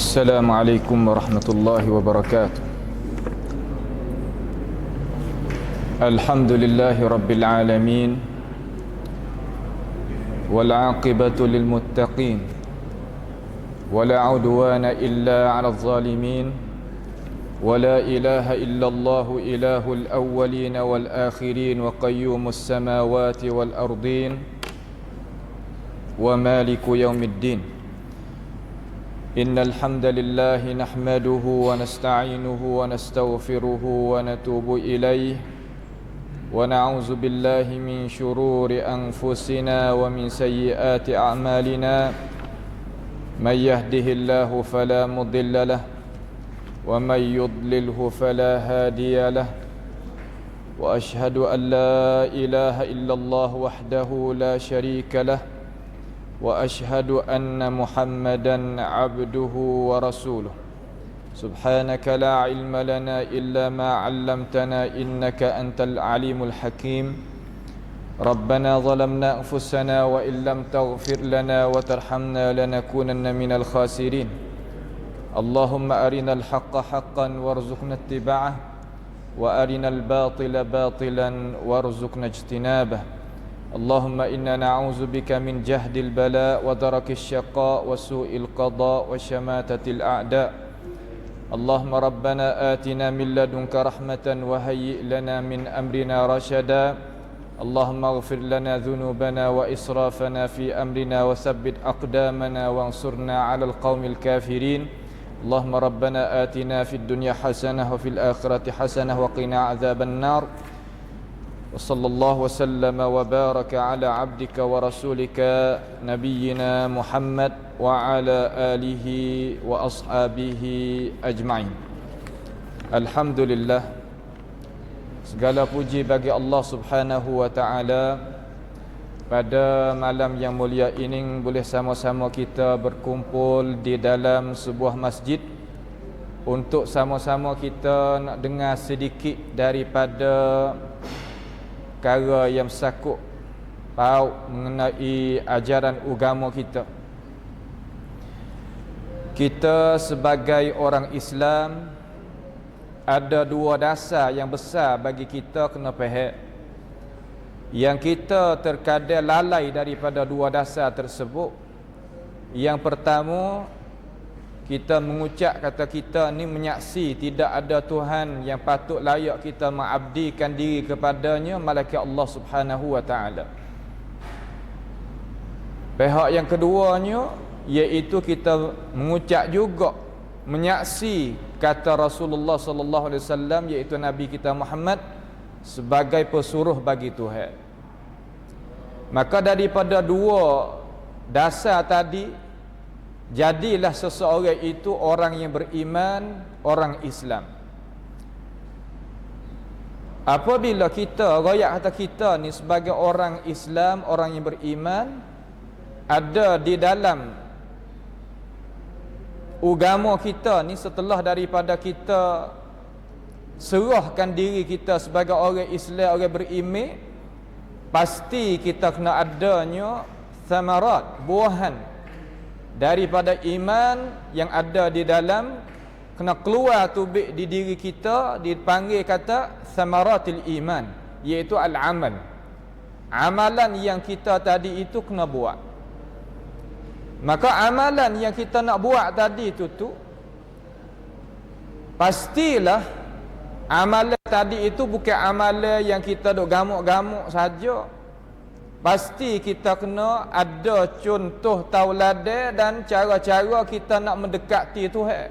Assalamualaikum warahmatullahi wabarakatuh. Alhamdulillahi rabbil alamin, wal aqibatu lil muttaqin, wala udwana illa 'alal zalimin, wala ilaha illallah ilahul awwalin wal akhirin, wa qayyumus samawati wal ardin, wa maliku yaumiddin. Innal hamdalillah nahmaduhu wa nasta'inuhu wa nastaghfiruhu wa natubu ilayhi wa na'udzu billahi min shururi anfusina wa min sayyiati a'malina. May yahdihillahu fala mudilla lahu wa may yudlilhu fala hadiya lahu. Wa ashhadu an la ilaha illallah wahdahu la syarika lahu wa ashhadu anna Muhammadan abduhu wa rasuluh. Subhanaka la ilma lana illa ma 'allamtana innaka antal alimul hakim. Rabbana zalamna anfusana wa illam taghfir lana wa tarhamna lanakunanna minal khasirin. Allahumma arinal haqqa haqqan warzuqna ittiba'ah wa arinal batila batilan warzuqna ijtinabah. Allahumma inna na'udzu bika min jahdil bala wa darakis syaqa wa su'il qada wa syamatatil a'da. Allahumma rabbana atina min ladunka rahmatan wa hayyi' lana min amrina rashada. Allahumma ighfir lana dhunubana wa israfana fi amrina wa tsabbit aqdamana wansurna 'alal qaumil kafirin. Allahumma rabbana atina fid dunya hasanah wa fil akhirati hasanah wa qina 'adzaban nar. Wa sallallahu wa sallama wa baraka ala abdika wa rasulika nabiyyina Muhammad wa ala alihi wa ashabihi ajma'in. Alhamdulillah, segala puji bagi Allah Subhanahu wa ta'ala. Pada malam yang mulia ini boleh sama-sama kita berkumpul di dalam sebuah masjid untuk sama-sama kita nak dengar sedikit daripada perkara yang sakut paut mengenai ajaran agama kita. Kita sebagai orang Islam ada dua dasar yang besar bagi kita kena faham. Yang kita terkadang lalai daripada dua dasar tersebut. Yang pertama, kita mengucap kata kita ni menyaksi tidak ada Tuhan yang patut layak kita mengabdikan diri kepadanya malaikat Allah Subhanahu wa taala. Pihak yang keduanya iaitu kita mengucap juga menyaksi kata Rasulullah sallallahu alaihi wasallam iaitu Nabi kita Muhammad sebagai pesuruh bagi Tuhan. Maka daripada dua dasar tadi, jadilah seseorang itu orang yang beriman, orang Islam. Apabila kita royak kata kita ni sebagai orang Islam, orang yang beriman, ada di dalam agama kita ni, setelah daripada kita serahkan diri kita sebagai orang Islam, orang beriman, pasti kita kena adanya thamarat, buahan daripada iman yang ada di dalam, kena keluar tubik di diri kita, dipanggil kata thamaratil iman, iaitu al-amal. Amalan yang kita tadi itu kena buat. Maka amalan yang kita nak buat tadi itu pastilah amalan tadi itu bukan amalan yang kita duk gamuk-gamuk saja. Pasti kita kena ada contoh tauladan dan cara-cara kita nak mendekati Tuhan.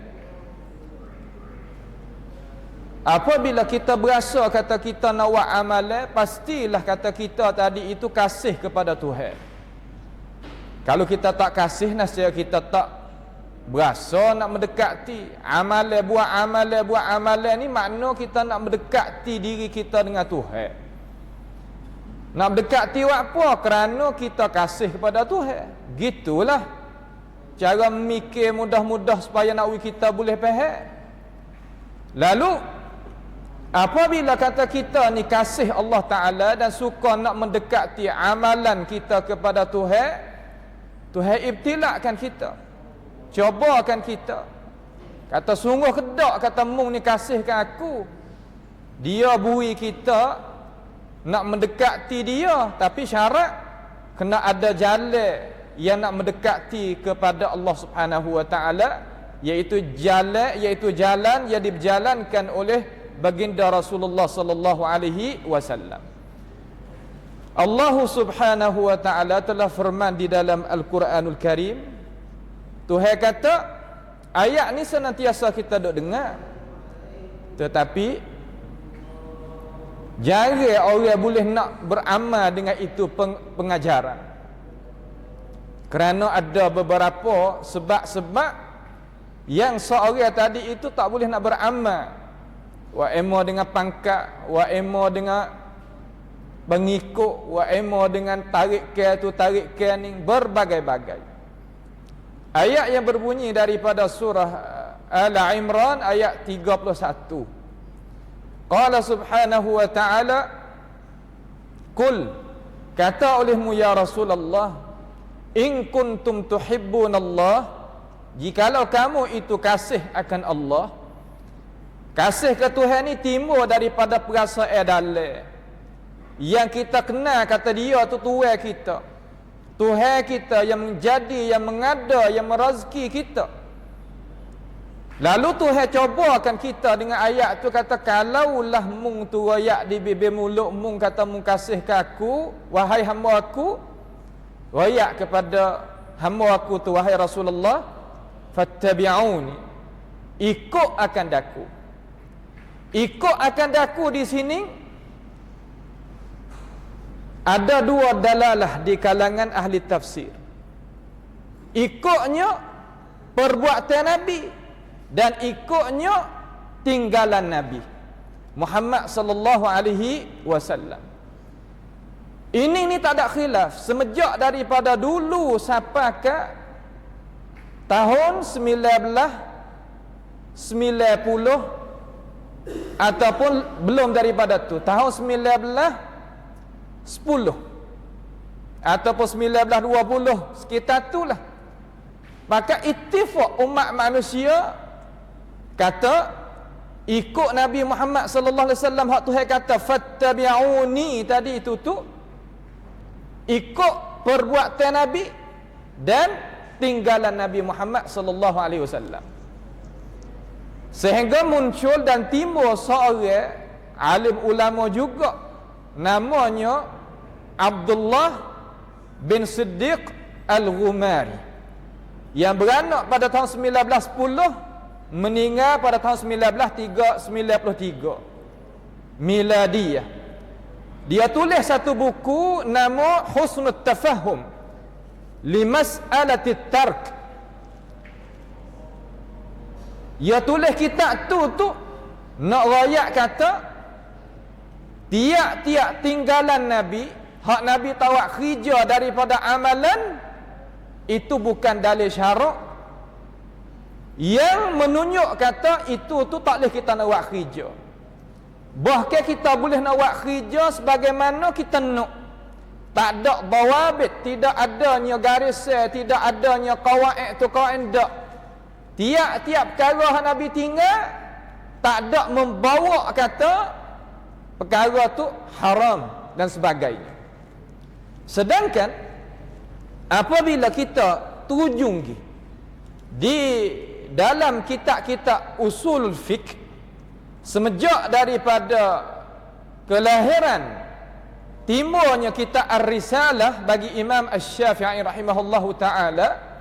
Apabila kita berasa kata kita nak buat amalan, pastilah kata kita tadi itu kasih kepada Tuhan. Kalau kita tak kasih, nasib kita tak berasa nak mendekati. Buat amalan ni makna kita nak mendekati diri kita dengan Tuhan. Nak mendekati buat apa? Kerana kita kasih kepada Tuhan. Gitulah cara mikir mudah-mudah supaya nak kita boleh faham. Lalu apabila kata kita ni kasih Allah Ta'ala dan suka nak mendekati amalan kita kepada Tuhan, Tuhan ibtilakkan kita, cobakan kita, Kata sungguh kedak, kata mung ni kasihkan aku. Dia bui kita nak mendekati dia, tapi syarat kena ada jalan yang nak mendekati kepada Allah Subhanahu wa taala, iaitu jalan yang diberjalankan oleh baginda Rasulullah sallallahu alaihi wasallam. Allah Subhanahu wa taala telah firman di dalam Al-Quranul Karim, Tuhan kata, ayat ni senantiasa kita duk dengar, tetapi jarang orang boleh nak beramal dengan itu pengajaran. Kerana ada beberapa sebab-sebab yang seorang tadi itu tak boleh nak beramal. Wa emo dengan pangkat, wa emo dengan pengikut, wa emo dengan tarik ke tu tarik ke ni, berbagai-bagai. Ayat yang berbunyi daripada surah Al-Imran ayat 31. Qala subhanahu wa ta'ala, Qul, kata olehmu ya Rasulullah, in kuntum tuhibbunallah, jikalau kamu itu kasih akan Allah. Kasih ke Tuhan ni timbul daripada perasaan dalam yang kita kenal, kata dia tu Tuhan kita, Tuhan kita yang menjadi, yang mengada, yang merazki kita. Lalu Tuhan cobakan kita dengan ayat tu, kata kalaulah mung tu royak di bibir mulut mung, kata mung kasih ke aku, wahai hamba aku, royak kepada hamba aku tu, wahai Rasulullah, fattabi'uni, ikut akan daku. Ikut akan daku di sini ada dua dalalah di kalangan ahli tafsir. Ikutnya perbuatan Nabi dan ikutnya tinggalan Nabi Muhammad sallallahu alaihi wasallam. Ini tak ada khilaf semenjak daripada dulu sampai ke tahun 1990 ataupun belum daripada tu, tahun 1910 ataupun 1920, sekitar itulah. Maka ittifaq umat manusia kata ikut Nabi Muhammad sallallahu alaihi wasallam. Hak Tuhan kata fattabi'uni tadi itu tu, ikut perbuatan Nabi dan tinggalan Nabi Muhammad sallallahu alaihi wasallam. Sehingga muncul dan timbul seorang alim ulama juga, namanya Abdullah bin Siddiq Al-Ghumari, yang beranak pada tahun 1910, meninggal pada tahun 1993 Miladiyah. Dia tulis satu buku nama Husnul Tafahum li Mas'alati Tark. Dia tulis kitab tu nak rakyat kata tiap-tiap tinggalan Nabi, hak Nabi tawak khija daripada amalan, itu bukan dalil syarak yang menunjuk kata itu tu tak boleh kita nak buat khija. Bahkan kita boleh nak buat khija sebagaimana kita nak. Tak ada bawabit, tidak adanya garis, tidak adanya qawaid tu qawaid dak. Tiap-tiap perkara yang Nabi tinggal, tak ada membawa kata perkara tu haram dan sebagainya. Sedangkan apabila kita terujung di dalam kitab-kitab usul fiqh, semenjak daripada kelahiran timbulnya kitab Ar-Risalah bagi Imam Asy-Syafi'i rahimahullahu ta'ala,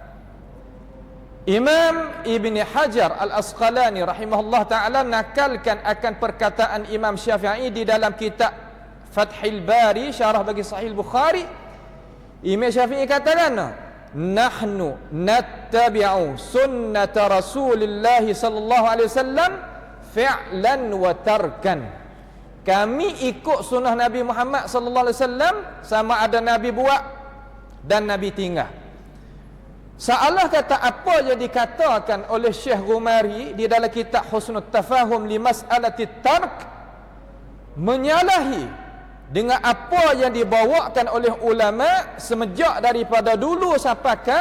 Imam Ibn Hajar Al-Asqalani rahimahullah ta'ala nakalkan akan perkataan Imam Syafi'i di dalam kitab Fathil Bari, syarah bagi Sahih Bukhari. Imam Syafi'i katakan, nahnu nattabi'u sunnata Rasulillah sallallahu alaihi wasallam fi'lan wa tarkan. Kami ikut sunnah Nabi Muhammad sallallahu alaihi wasallam, sama ada Nabi buat dan Nabi tinggal. Seolah kata apa yang dikatakan oleh Syekh Ghumari di dalam kitab Husnul Tafahum li Mas'alati Tark menyalahi dengan apa yang dibawakan oleh ulama semenjak daripada dulu sampai ke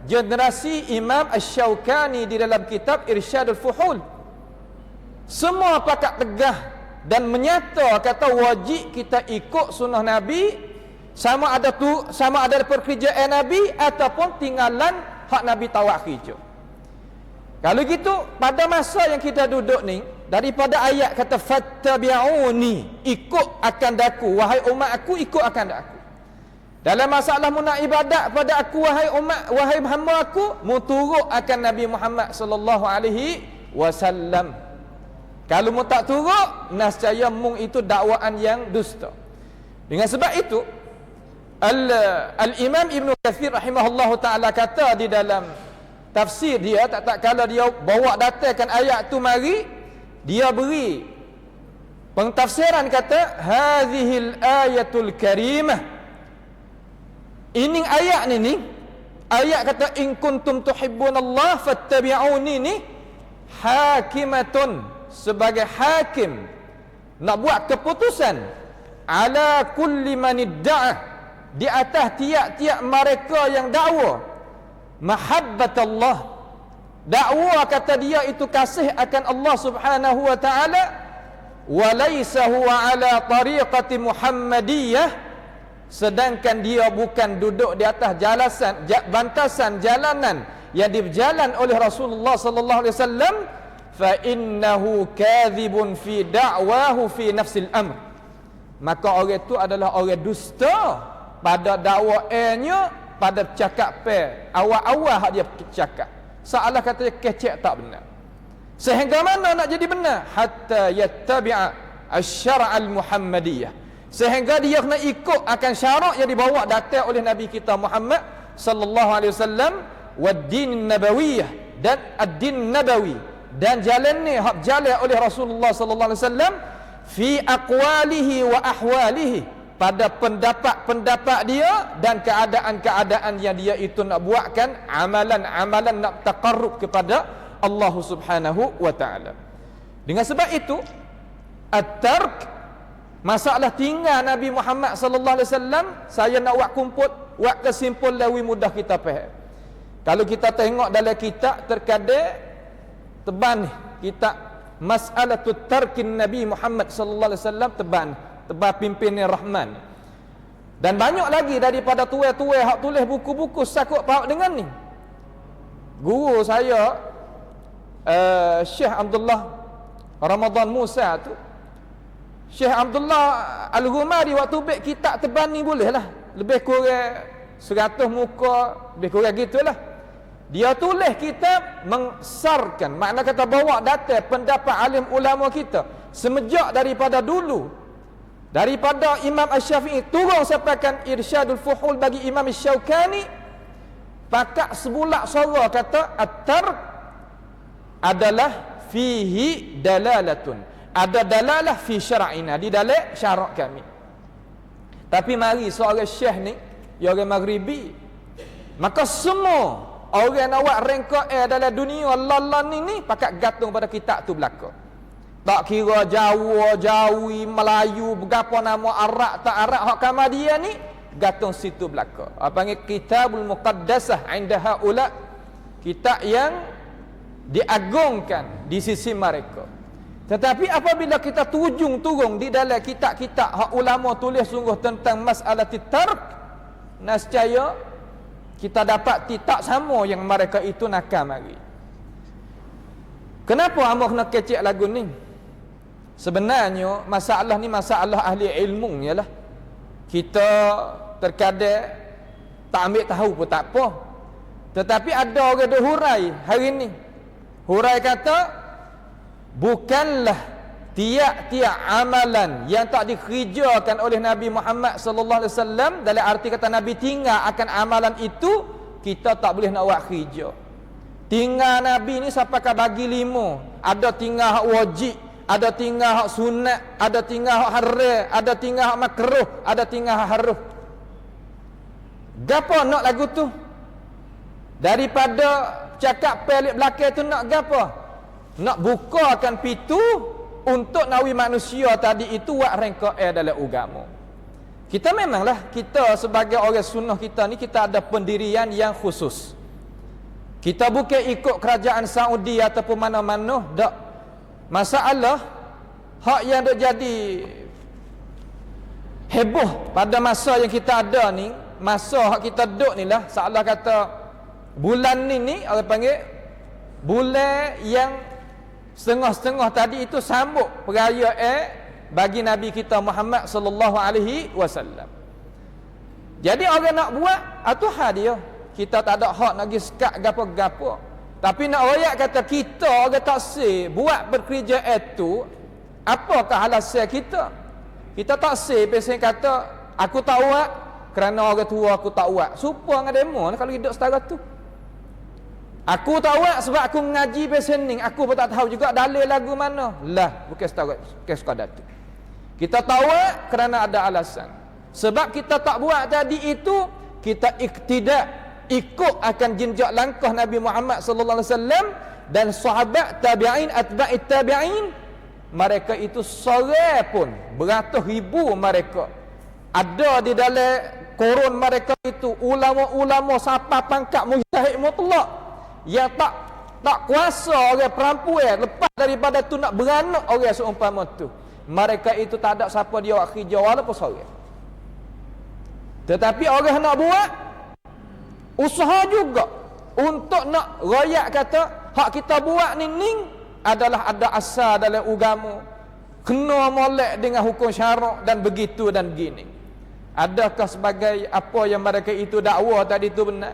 generasi Imam Asy-Syaukani di dalam kitab Irsyadul Fuhul. Semua pakat tegah dan menyata kata wajib kita ikut sunnah Nabi, sama ada pekerjaan Nabi ataupun tinggalan hak Nabi tawak kerja. Kalau gitu pada masa yang kita duduk ni, daripada ayat kata fattabi'uni, ikut akan daku wahai umat aku, ikut akan daku. Dalam masalah muna ibadat pada aku wahai umat, wahai hamba aku, muturut akan Nabi Muhammad sallallahu alaihi wasallam. Kalau mu tak turut, nescaya mung itu dakwaan yang dusta. Dengan sebab itu Al-Imam Ibn Katsir rahimahullahu taala kata di dalam tafsir dia, tak kala dia bawa datangkan ayat tu mari, dia beri pentafsiran kata hadhil ayatul karimah. Ini ayat ni ayat kata in kuntum tuhibbunallah fattabi'uni ni hakimatun, sebagai hakim nak buat keputusan ala kulli man idda'a, di atas tiap-tiap mereka yang dakwa mahabbatullah, dakwa kata dia itu kasih akan Allah Subhanahu wa taala, wa laysa huwa ala tariqati muhammadiyah, sedangkan dia bukan duduk di atas bantasan jalanan yang diberjalan oleh Rasulullah sallallahu alaihi wasallam, fa innahu kadhibun fi da'wahu fi nafsil amr, maka orang itu adalah orang dusta pada dakwaannya, pada cakap awal-awal hak dia cakap, seolah katanya kecek tak benar. Sehingga mana nak jadi benar? Hatta yattabi'a asy-syar'al muhammadiyah, sehingga dia kena ikut akan syarak yang dibawa datang oleh Nabi kita Muhammad sallallahu alaihi wasallam, wad-din nabawiyah, dan ad-din nabawi, dan jalan ni hak jalan oleh Rasulullah sallallahu alaihi wasallam fi aqwalihi wa ahwalihi, pada pendapat-pendapat dia dan keadaan-keadaan yang dia itu nak buatkan amalan-amalan nak taqarrub kepada Allah Subhanahu wa taala. Dengan sebab itu at-tark, masalah tinggal Nabi Muhammad sallallahu alaihi wasallam, saya nak buat kesimpul lebih mudah kita faham. Kalau kita tengok dalam kitab terkadang teban kitab Mas'alatut Tarkin Nabi Muhammad sallallahu alaihi wasallam, tebal pimpinnya Rahman. Dan banyak lagi daripada tuai-tuai hak tulis buku-buku sakut paut dengan ni. Guru saya Syekh Abdullah Ramadan Musa tu, Syekh Abdullah Al-Ghumari waktu baik kitab tebal ni boleh lah, lebih kurang 100 muka, lebih kurang gitulah. Dia tulis kitab mengsarkan, makna kata bawa data pendapat alim ulama kita semejak daripada dulu, daripada Imam Asy-Syafi'i turun sampaikan Irsyadul Fuhul bagi Imam Asy-Syaukani, pakak sebulak suara kata at-tark adalah fihi dalalatun, ada dalalah fi syara'ina, di dalam syarak kami. Tapi mari seorang syekh ni, dia orang Maghribi, maka semua orang nak buat rengkok dalam dunia lalan ni pakat gantung pada kitab tu belaka. Tak kira Jawa, Jawi, Melayu, berapa nama Arab tak Arab, hak kamar dia ni gantung situ belaka. Apa panggil Kitabul Muqaddasah inda haula, kitab yang diagungkan di sisi mereka. Tetapi apabila kita turun di dalam kitab-kitab hak ulama tulis sungguh tentang masalah tark, nescaya kita dapat tak sama yang mereka itu nakal mari. Kenapa hamba kena kecek lagu ni? Sebenarnya masalah ni masalah ahli ilmu ialah kita terkadang tak ambil tahu pun tak apa. Tetapi ada orang dah hurai hari ni. Hurai kata bukanlah tiap-tiap amalan yang tak dikerjakan oleh Nabi Muhammad sallallahu alaihi wasallam, dalam arti kata Nabi tinggal akan amalan itu, kita tak boleh nak buat kerja. Tinggal Nabi ni sampai ke bagi 5. Ada tinggal hak wajib, ada tinggal hak sunat, ada tinggal hak haram, ada tinggal hak makruh, ada tinggal hak haram. Gapo nak lagu tu? Daripada cakap pelik belakang tu nak gapo? Nak bukakan pintu untuk nawi manusia tadi itu buat rengkok dalam agama. Kita memanglah, kita sebagai orang sunnah kita ni, kita ada pendirian yang khusus. Kita bukan ikut kerajaan Saudi ataupun mana-mana, tak. Masalah hak yang dok jadi heboh pada masa yang kita ada ni, masa hak kita duduk ni lah, seolah kata bulan ni orang panggil bulan yang setengah-setengah tadi itu sambut perayaan bagi Nabi kita Muhammad sallallahu alaihi wasallam. Jadi orang nak buat atuhan dia. Kita tak ada hak nak pergi sekat gapo-gapo. Tapi nak royak kata kita orang tak sih buat bekerja itu, apakah alasan kita? Kita tak sih pasal kata aku tak buat kerana orang tua aku tak buat. Supa dengan demo kalau hidup setara tu. Aku tak buat sebab aku mengaji pasal ni. Aku pun tak tahu juga dalil lagu mana. Lah, bukan setara, bukan sekadar tu. Kita tak buat kerana ada alasan. Sebab kita tak buat tadi itu, kita iktidak, ikut akan jenjak langkah Nabi Muhammad sallallahu alaihi wasallam dan sahabat tabi'in atba'it tabi'in. Mereka itu sore pun beratus ribu mereka ada di dalam korun mereka itu ulama-ulama siapa pangkat mujtahid mutlak yang tak kuasa orang perempuan lepas daripada tu nak beranak orang seumpama tu. Mereka itu tak ada siapa dia buat kerja walaupun sore. Tetapi orang nak buat usaha juga untuk nak royak kata hak kita buat ni adalah ada asal dalam agama, kena molek dengan hukum syarak dan begitu dan begini. Adakah sebagai apa yang mereka itu dakwa tadi itu benar?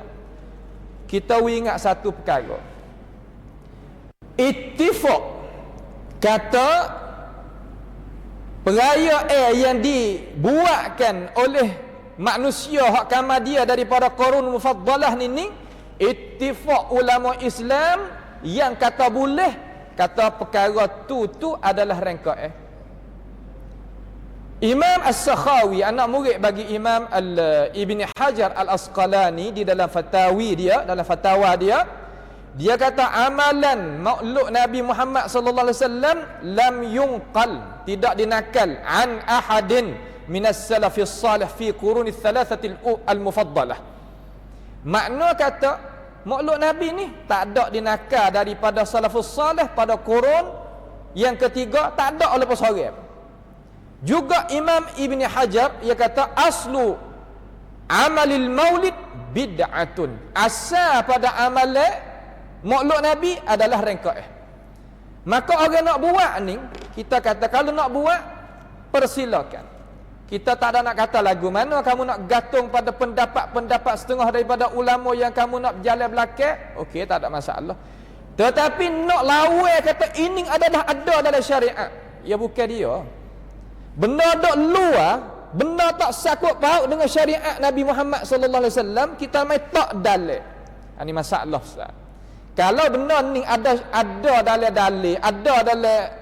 Kita ingat satu perkara. Ittifaq kata perayaan yang dibuatkan oleh manusia hak kamadia daripada Qurun Mufaddalah ni ittifaq ulama Islam yang kata boleh, kata perkara tu adalah rangkaian. Imam As-Sakhawi, anak murid bagi Imam Ibn Hajar Al-Asqalani, di dalam fatawi dia, dalam fatwa dia, dia kata amalan makhluk Nabi Muhammad sallallahu alaihi wasallam lam yunqal, tidak dinakal an ahadin minas salafis salih fi quruni thalathatil al-mufaddalah. Makna kata makhluk Nabi ni tak ada dinakal daripada salafus salih pada kurun yang ketiga, tak ada oleh seorang. Juga Imam Ibn Hajar ia kata aslu amalil maulid bid'atun, asal pada amalan makhluk Nabi adalah rangkaian. Maka orang nak buat ni, kita kata kalau nak buat persilakan. Kita tak ada nak kata lagu mana kamu nak gantung pada pendapat-pendapat setengah daripada ulama yang kamu nak berjalan belakang, okey, tak ada masalah. Tetapi nak lawan kata ini adalah ada dalam syariat, ya bukan dia. Benda dok luar, benda tak sakut paut dengan syariat Nabi Muhammad sallallahu alaihi wasallam, kita mai tak dalil. Ini masalah Ustaz. Kalau benda ni ada dalam dalil, ada dalam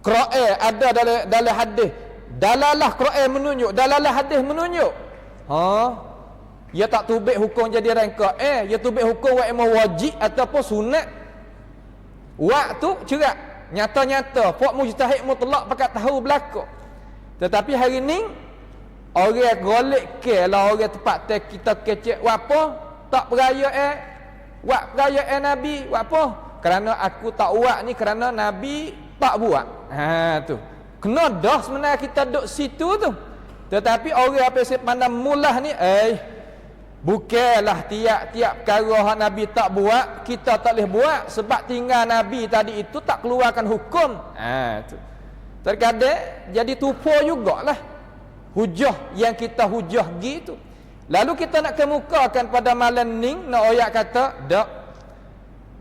Quran, ada dalam hadis, dalalah Quran menunjuk, dalalah hadis menunjuk, ia tak tubik hukum jadi rangkaian, ia tubik hukum wajib ataupun sunat. Waktu cerak nyata-nyata puak mujtahid mutlak pakat tahu berlaku. Tetapi hari ni orang golek ke lah, orang tempat kita kecek apa tak perayaan Nabi apa kerana aku tak buat ni kerana Nabi tak buat. Tu kena dah sebenarnya kita duduk situ tu. Tetapi orang apa yang pandang mulah ni bukanlah tiap-tiap perkara yang Nabi tak buat kita tak boleh buat sebab tinggal Nabi tadi itu tak keluarkan hukum. Tu terkadang jadi tupu jugalah hujah yang kita hujah gitu. Lalu kita nak kemukakan pada malam ni nak ayat kata dak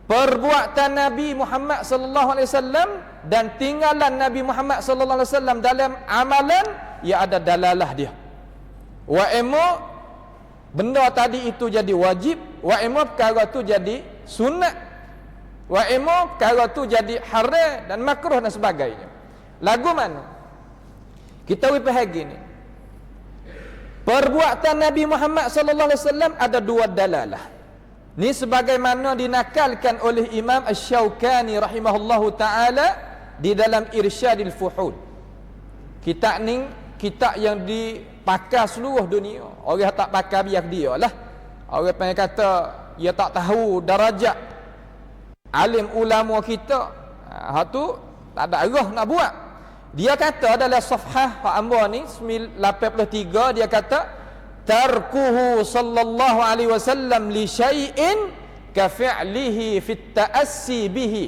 perbuatan Nabi Muhammad sallallahu alaihi wasallam dan tinggalan Nabi Muhammad sallallahu alaihi wasallam dalam amalan ia ada dalalah dia. Wa emo benda tadi itu jadi wajib, wa emo perkara tu jadi sunat, wa emo perkara tu jadi haram dan makruh dan sebagainya. Lagu mana? Kita faham gini. Perbuatan Nabi Muhammad sallallahu alaihi wasallam ada dua dalalah. Ni sebagaimana dinakalkan oleh Imam Asy-Syaukani rahimahullahu taala di dalam Irsyadil Fuhul. Kitab ni kitab yang dipakai seluruh dunia. Orang tak pakai biar dia lah. Orang panggil kata ia tak tahu darajat alim ulama kita. Hak tu tak ada arah nak buat. Dia kata dalam safhah Pak Ambo ni 83, dia kata tarkuhu sallallahu alaihi wasallam li syai'in ka fi'lihi fit ta'assi bihi.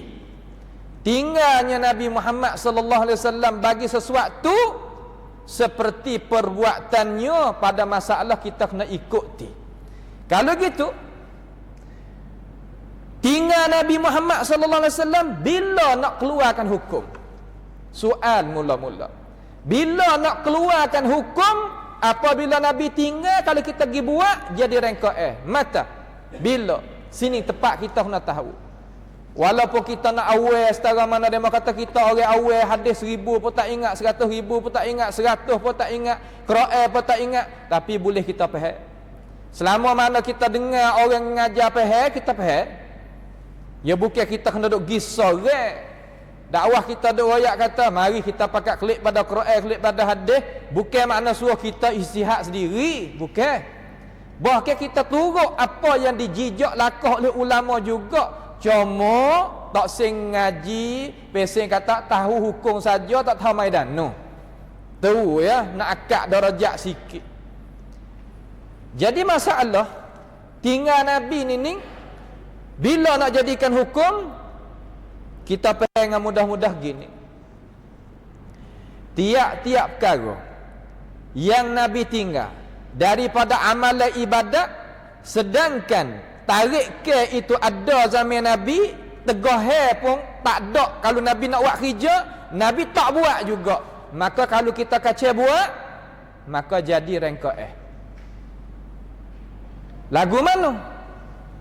Tinggalnya Nabi Muhammad sallallahu alaihi wasallam bagi sesuatu seperti perbuatannya pada masalah kita kena ikuti. Kalau gitu, tinggal Nabi Muhammad sallallahu alaihi wasallam bila nak keluarkan hukum? Soal mula-mula. Bila nak keluarkan hukum, apabila Nabi tinggal, kalau kita pergi buat jadi rengkok mata. Bila? Sini tepat kita kena tahu. Walaupun kita nak awal setara mana dia kata kita orang awal hadis 1000 pun tak ingat, 100,000 pun tak ingat, 100 pun tak ingat, Quran pun tak ingat, tapi boleh kita faham. Selama mana kita dengar orang mengajar faham, kita faham. Ya bukan kita kena duk gisore. Dakwah kita duk royak kata mari kita pakai klik pada Quran, klik pada hadis, bukan makna suruh kita istihad sendiri, bukan. Bahkan kita turut apa yang dijijak lakah oleh ulama juga. Cuma tak sing ngaji, pesing kata tahu hukum saja, tak tahu maidan. No. Tu ya, nak akak darajat sikit. Jadi masalah tinggal Nabi ni bila nak jadikan hukum, kita pengen mudah-mudah gini. Tiap-tiap perkara yang Nabi tinggal daripada amalan ibadat, sedangkan tarik ke itu ada zaman Nabi, tegah pun tak ada. Kalau Nabi nak buat kerja, Nabi tak buat juga. Maka kalau kita kacau buat, maka jadi rengkok lagu mana?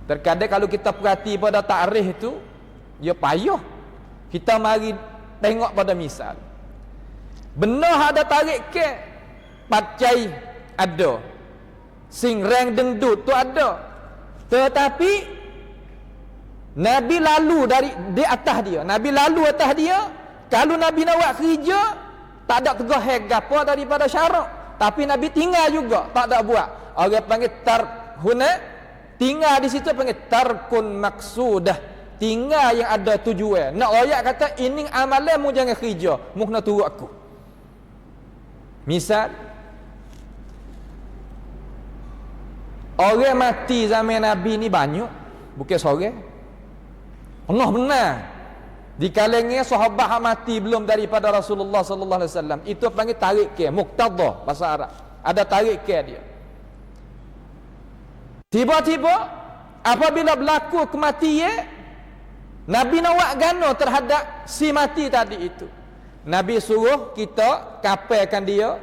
Terkadang kalau kita perhati pada tarikh tu, dia payah. Kita mari tengok pada misal. Benar ada tarik ke, pacai ada, sing reng dengdut tu ada. Tetapi Nabi lalu di atas dia. Nabi lalu atas dia. Kalau Nabi nak buat kerja, tak ada tegah gapo daripada syarak. Tapi Nabi tinggal juga, tak ada buat. Orang panggil tarhuna, tinggal di situ panggil tarkun maksudah. Tinggal yang ada tujuan. Nak royak kata ini amalan mu jangan kerja, mu kena turut aku. Misal orang mati zaman Nabi ni banyak, bukan seorang. Allah benar. Di kalangan sahabat yang mati belum daripada Rasulullah sallallahu alaihi wasallam, itu panggil tarik ke, muqtada bahasa Arab. Ada tarik ke dia. Tiba-tiba apabila berlaku kematian, Nabi nak buat gano terhadap si mati tadi itu. Nabi suruh kita kapalkan dia,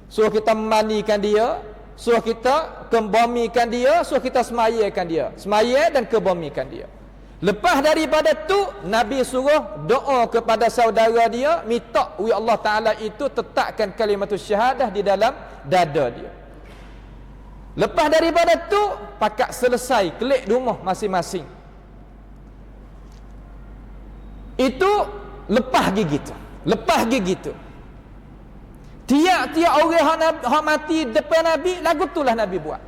suruh kita memandikan dia, suruh kita kebamikan dia, suruh kita semayakan dia. Semaya dan kebamikan dia. Lepas daripada tu, Nabi suruh doa kepada saudara dia, minta oleh Allah Ta'ala itu tetapkan kalimatus syahadah di dalam dada dia. Lepas daripada tu, pakat selesai kelik rumah masing-masing. Itu lepas gitu. Lepas gitu. Tiap-tiap orang yang mati depan Nabi, lagu itulah Nabi buat.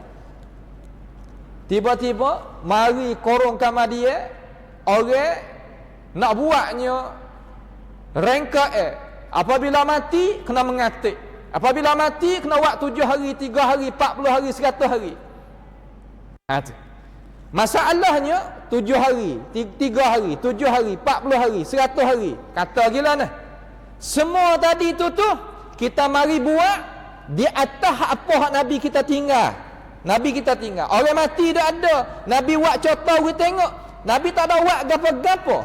Tiba-tiba mari korong kamar dia, orang nak buatnya rengkak apabila mati kena mengatik. Apabila mati kena buat 7 hari, 3 hari, 40 hari, 100 hari. Masalahnya 7 hari, 3 hari, 7 hari, 40 hari, 100 hari. Kata gila nah. Semua tadi tu kita mari buat di atas apa hak Nabi kita tinggal. Nabi kita tinggal. Orang mati dah ada. Nabi buat contoh kita tengok. Nabi tak ada buat gapo-gapo.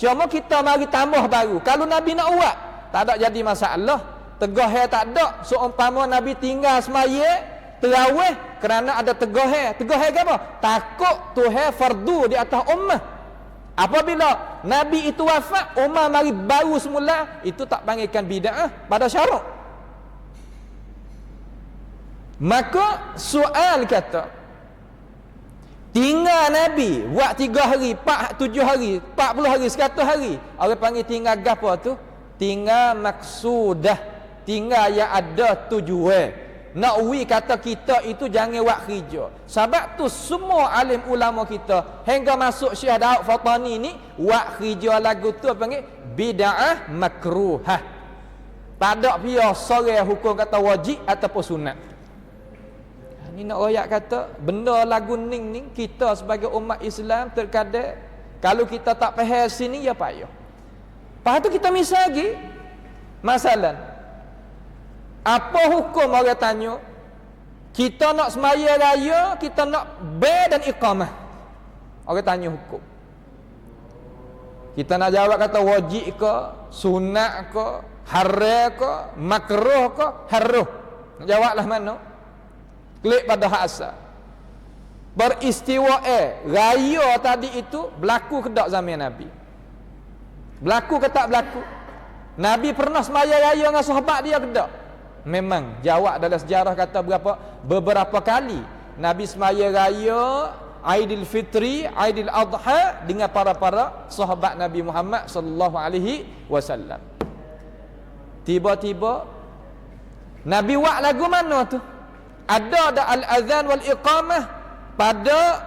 Cuma kita mari tambah baru. Kalau Nabi nak buat, tak ada jadi masalah. Tegah tak ada. Seumpama Nabi tinggal semaya, terawih kerana ada tegah. Tegah apa? Takut Tuhan fardu di atas ummah. Apabila Nabi itu wafat, ummah mari baru semula, itu tak panggilkan bid'ah pada syarak. Maka soal kata, tinggal Nabi buat 3 hari, 7 hari, 40 hari, 100 hari, orang panggil tinggal gapo tu? Tinggal maksudah, tinggal yang ada tujuan. nak kata kita itu jangan buat kerja. Sebab tu semua alim ulama kita hingga masuk Syekh Daud Fatani ni buat kerja lagu tu panggil bid'ah makruhah. Tak ada pihak sore hukum kata wajib ataupun sunat. Ni nak royak kata benda lagu ning kita sebagai umat Islam terkadang kalau kita tak faham sini ya payah. Lepas tu kita misal lagi masalah. Apa hukum orang tanya? Kita nak semaya raya, kita nak ber dan iqamah. Orang tanya hukum. Kita nak jawab kata wajib ke, sunat ke, haram ke, makruh ke, haruh. Jawablah mana? Klik pada hak asal. Beristiwa raya tadi itu berlaku ke tak zaman Nabi? Berlaku ke tak berlaku? Nabi pernah semaya raya dengan sahabat dia ke tak? Memang jawab dalam sejarah kata beberapa kali Nabi semaya raya Aidil Fitri, Aidil Adha dengan para sahabat Nabi Muhammad sallallahu alaihi wasallam. Tiba-tiba Nabi buat lagu mana tu? Ada al-azan wal iqamah pada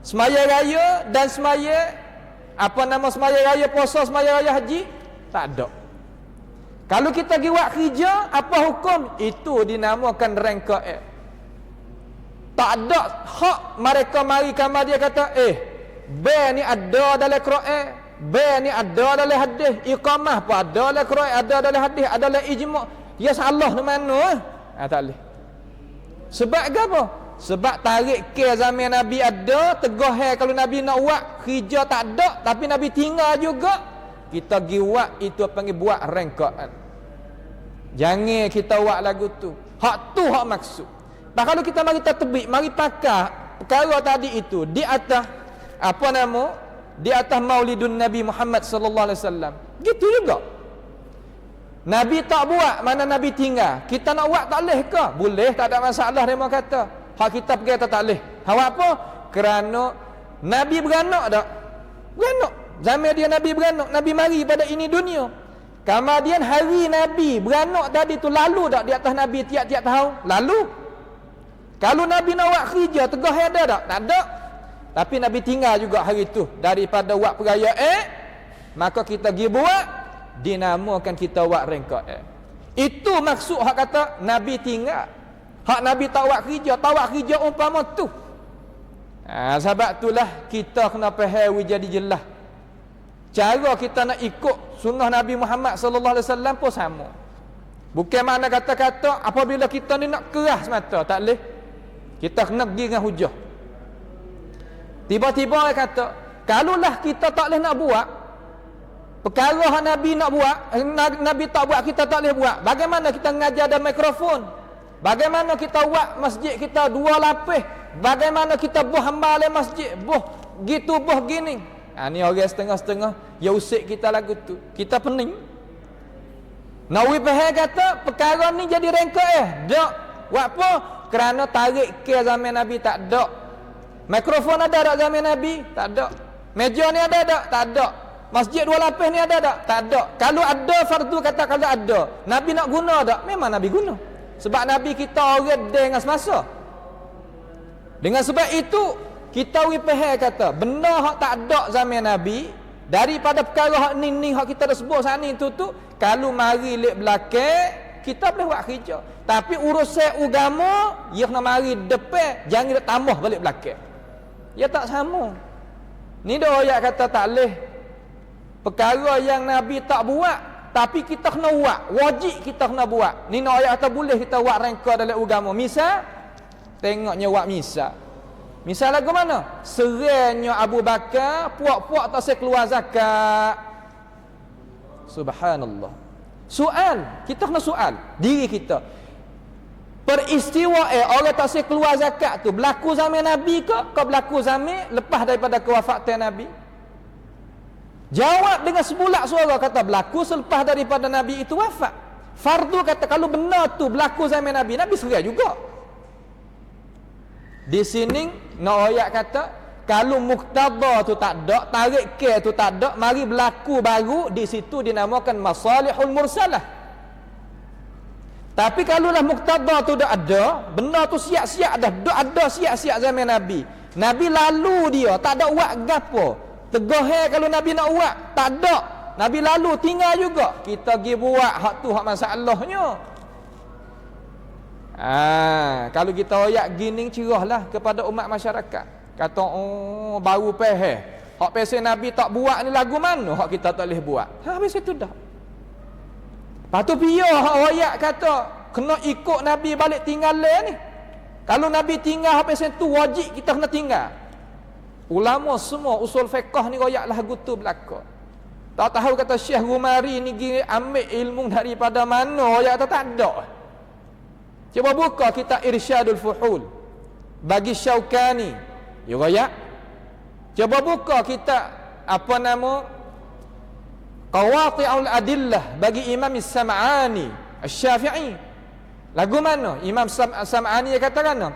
semaya raya dan semaya semaya raya puasa, semaya raya haji? Tak ada. Kalau kita pergi buat kerja, apa hukum? Itu dinamakan rangkaian. Tak ada hak mereka mari kamar dia kata, ni ada dalam Quran, ni ada dalam hadis, iqamah pun ada dalam Quran, ada dalam hadis, ada dalam ijma'. Ya salah di mana? Tak boleh. Sebab apa? Sebab tarik ke zaman Nabi ada, tegah kalau Nabi nak buat kerja tak ada, tapi Nabi tinggal juga. Kita pergi buat itu panggil buat rangkaian. Jangan kita buat lagu tu. Hak tu hak maksud. Bah kalau kita mari tatbik, mari pakar perkara tadi itu di atas di atas Maulidun Nabi Muhammad sallallahu alaihi wasallam. Gitu juga. Nabi tak buat, mana Nabi tinggal. Kita nak buat tak boleh ke? Boleh, tak ada masalah dia kata. Hak kita pergi kata tak boleh. Hak apa? Kerana Nabi beranak tak? Beranak. Zaman dia Nabi beranak, Nabi mari pada ini dunia. Kemudian hari Nabi beranak tadi tu lalu tak di atas Nabi tiap-tiap tahun? Lalu. Kalau Nabi nak buat kerja, tegah ada tak? Tak ada. Tapi Nabi tinggal juga hari tu. Daripada buat perayaan, maka kita pergi buat, dinamakan kita buat rangkaian. Itu maksud hak kata Nabi tinggal. Hak Nabi tak buat kerja, tak buat kerja umpama tu. Sebab itulah kita kena faham jadi jelas. Cara kita nak ikut sunnah Nabi Muhammad sallallahu alaihi wasallam pun sama. Bukan makna kata-kata apabila kita ni nak keras mata, tak boleh. Kita kena pergi dengan hujah. Tiba-tiba dia kata, kalaulah kita tak boleh nak buat perkara yang Nabi nak buat, Nabi tak buat, kita tak boleh buat. Bagaimana kita mengajar ada mikrofon? Bagaimana kita buat masjid kita 2 lapis? Bagaimana kita buh hamba le masjid? Buh gitu, buh gini. Ni orang setengah-setengah ya usik kita lagu tu. Kita pening. Nawi Pahal kata perkara ni jadi rangkaian. Tak. Buat apa? Kerana tarik ke zaman Nabi tak ada. Mikrofon ada tak zaman Nabi? Tak ada. Meja ni ada tak? Tak ada. Masjid 2 lapis ni ada tak? Tak ada. Kalau ada fardu kata kalau ada. Nabi nak guna tak? Memang Nabi guna. Sebab Nabi kita orang dengan semasa. Dengan sebab itu kita wipahal kata benda hak tak ada zaman Nabi daripada perkara hak ni hak kita dah sebut saat ni tu kalau mari lek belakang kita boleh buat kerja, tapi urusan agama dia kena mari depan, jangan dia tambah balik belakang. Ya tak sama. Ni dah ayat kata tak boleh perkara yang Nabi tak buat tapi kita kena buat, wajib kita kena buat. Ni nak ayat kata boleh kita buat rangka dalam agama. Misal tengoknya buat misal lagu mana? Serenya Abu Bakar, puak-puak tak saya keluar zakat. Subhanallah. Soal, kita kena soal diri kita. Peristiwa orang tak saya keluar zakat tu berlaku zaman Nabi ke berlaku zaman lepas daripada kewafatan Nabi? Jawab dengan sebulak suara kata berlaku selepas daripada Nabi itu wafat. Fardu kata kalau benar tu berlaku zaman Nabi, Nabi serai juga. Di sini nak ayat kata kalau muqtada tu tak ada, tarik ke tu tak ada, mari berlaku baru, di situ dinamakan masalihul mursalah. Tapi kalau lah muktada tu dah ada, benda tu siap-siap dah ada siap-siap zaman Nabi. Nabi lalu dia, tak ada buat gapo. Tegah kalau Nabi nak buat, tak ada. Nabi lalu tinggal juga. Kita pergi buat hak tu hak masalahnya. Kalau kita royak gini cerahlah kepada umat masyarakat. Kata oh baru peheh. Hak pesen Nabi tak buat ni lagu mana hak kita tak boleh buat. Habis itu dah. Lepas tu biar hak royak kata kena ikut Nabi balik tinggal ni. Kalau Nabi tinggal hak pesen tu wajib kita kena tinggal. Ulama semua usul fiqh ni royak lagu tu belaka. Tak tahu kata Syekh Rumari ni ambil ilmu daripada mana royak tak ada. Cuba buka kitab Irsyadul Fuhul bagi Syaukani. Ya royak. Cuba buka kitab apa nama Qawati'ul Adillah bagi Imam Sam'ani Asy-Syafi'i. Lagu mana? Imam Sam'ani katakan,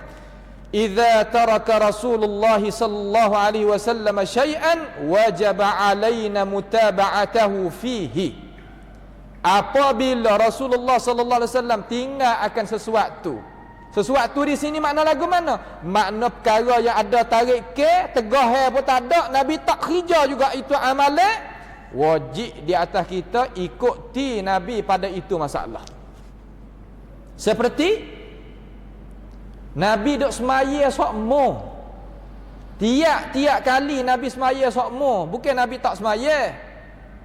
"Idza taraka Rasulullah sallallahu alaihi wasallam syai'an wajaba alaina mutaba'atahu fihi." Apabila Rasulullah sallallahu alaihi wasallam tinggal akan sesuatu. Sesuatu di sini makna lagu mana? Makna perkara yang ada tarik ke, tegah pun tak ada, Nabi tak kerja juga itu amalan. Wajib di atas kita ikuti Nabi pada itu masalah. Seperti Nabi duk semaya sokmo. Tiap-tiap kali Nabi semaya sokmo, bukan Nabi tak semaya.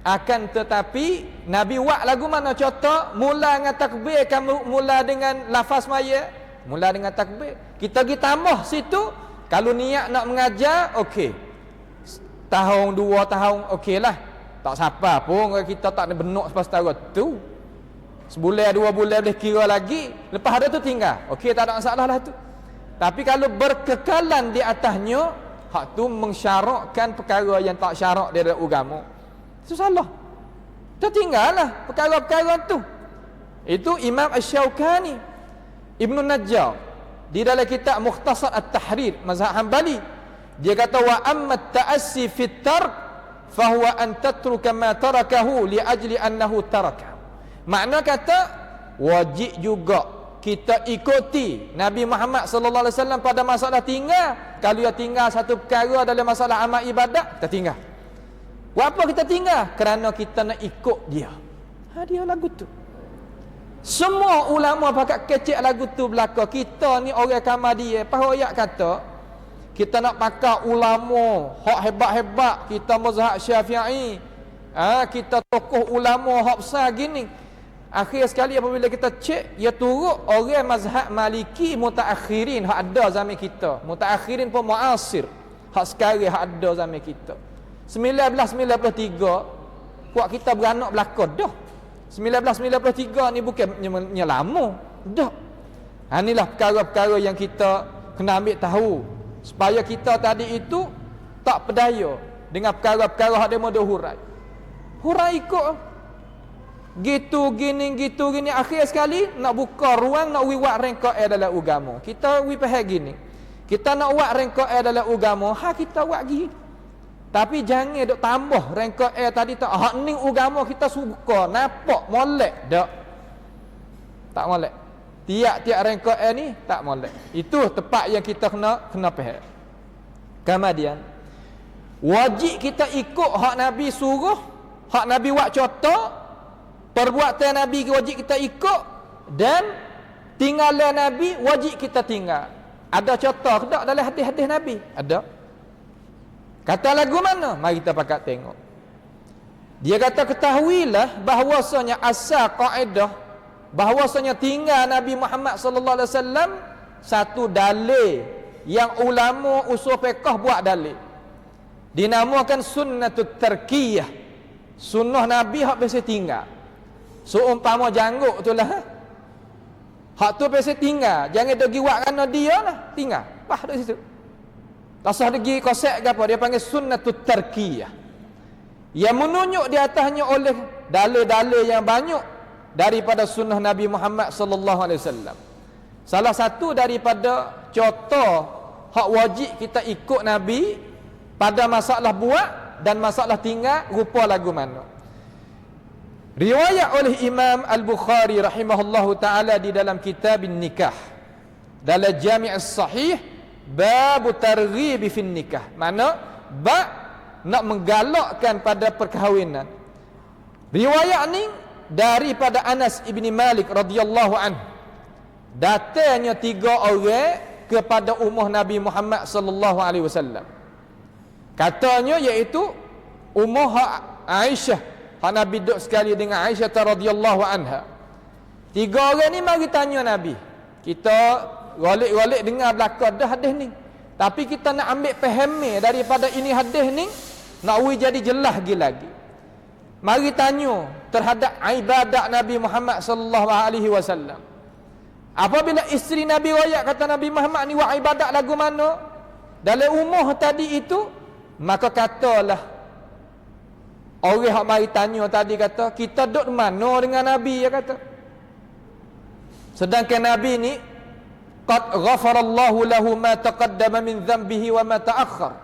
Akan tetapi Nabi buat lagu mana contoh? Mula dengan takbir kan mula dengan lafaz semaya. Mula dengan takbir. Kita pergi tambah situ. Kalau niat nak mengajar, okey. Tahun 2 tahun okeylah. Tak siapa pun kita tak ada benuk sepas setara tu. Sebulan 2 bulan boleh kira lagi. Lepas ada tu tinggal. Okey, tak ada masalah lah tu. Tapi kalau berkekalan di atasnya, hak tu mensyarakkan perkara yang tak syarak dari agama. Itu salah. Kita tinggallah perkara-perkara tu. Itu Imam Asy-Syaukani, Ibnu Najjar di dalam kitab Mukhtasar At-Tahrir mazhab Hanbali, dia kata wa amma at-ta'assi fi at-tark fahuwa an tatruka ma tarakahu li ajli annahu taraka. Makna kata wajib juga kita ikuti Nabi Muhammad sallallahu alaihi wasallam pada masalah tinggal. Kalau dia tinggal satu perkara dalam masalah amal ibadat, kita tinggal. Buat apa kita tinggal? Kerana kita nak ikut dia. Dia lagu tu. Semua ulama pakat kecek lagu tu belaka. Kita ni orang Ahmadiyah, pahoyak kata kita nak pakai ulama hak hebat-hebat, kita mazhab Syafi'i. Kita tokoh ulama hak besar gini. Akhir sekali apabila kita cek, dia turut orang mazhab Maliki mutaakhirin hak ada zaman kita. Mutaakhirin pun muasir. Hak sekarang hak ada zaman kita. 1993 kuat kita beranak belaka dah. 1993 ni bukannya lama dah. Inilah perkara-perkara yang kita kena ambil tahu supaya kita tadi itu tak pedaya dengan perkara-perkara hak demo dah hurai. Hurai ikut gitu gini akhir sekali nak buka ruang nak buat rengkok dalam agama. Kita faham gini. Kita nak buat rengkok dalam agama, kita buat gini. Tapi jangan duk tambah rengkok tadi tak hak ni agama kita suka nampak molek dak. Tak molek. Tiap-tiap rengkok ni tak molek. Itu tempat yang kita kena faham. Kemudian wajib kita ikut hak Nabi suruh, hak Nabi buat contoh, perbuatan Nabi wajib kita ikut, dan tinggalan Nabi wajib kita tinggal. Ada contoh tak dalam hadis-hadis Nabi? Ada. Kata lagu mana? Mari kita pakat tengok. Dia kata ketahuilah bahawasanya asal kaedah bahawasanya tinggal Nabi Muhammad sallallahu alaihi wasallam satu dalil yang ulama usul fiqh buat dalil. Dinamakan sunnatut tarkiyah. Sunnah Nabi hak biasa tinggal. Seumpama janggut itulah. Hak tu biasa tinggal. Jangan pergi buat kerana dia lah. Tinggal. Pah dekat situ. Tak sah pergi konsep ke apa, dia panggil sunnatut tarkiyah. Yang menunjuk di atasnya oleh dalil-dalil yang banyak daripada sunnah Nabi Muhammad sallallahu alaihi wasallam. Salah satu daripada contoh hak wajib kita ikut Nabi pada masalah buat dan masalah tinggal rupa lagu mana. Riwayat oleh Imam Al-Bukhari rahimahullahu taala di dalam kitab nikah, dalam Jami' as-Sahih, bab targhib fi nikah. Mana bab nak menggalakkan pada perkahwinan. Riwayat ni daripada Anas ibni Malik radhiyallahu anhu. Datangnya 3 orang kepada umur Nabi Muhammad sallallahu alaihi wasallam. Katanya iaitu umur Aisyah. Hak Nabi duduk sekali dengan Aisyah radhiyallahu anha. 3 orang ni mari tanya Nabi. Kita golek-golek dengar belakang dah hadis ni. Tapi kita nak ambil fahami daripada ini hadis ni, nak jadi jelas lagi. Mari tanya terhadap ibadat Nabi Muhammad sallallahu alaihi wasallam. Apabila isteri Nabi royak kata Nabi Muhammad ni buat ibadat lagu mana dalam umur tadi itu, maka katalah orang yang mari tanya tadi kata, kita duduk mana dengan Nabi, ya kata. Sedangkan Nabi ni qad ghafarallahu lahu ma taqaddama min dhanbihi wa ma ta'akhkhar.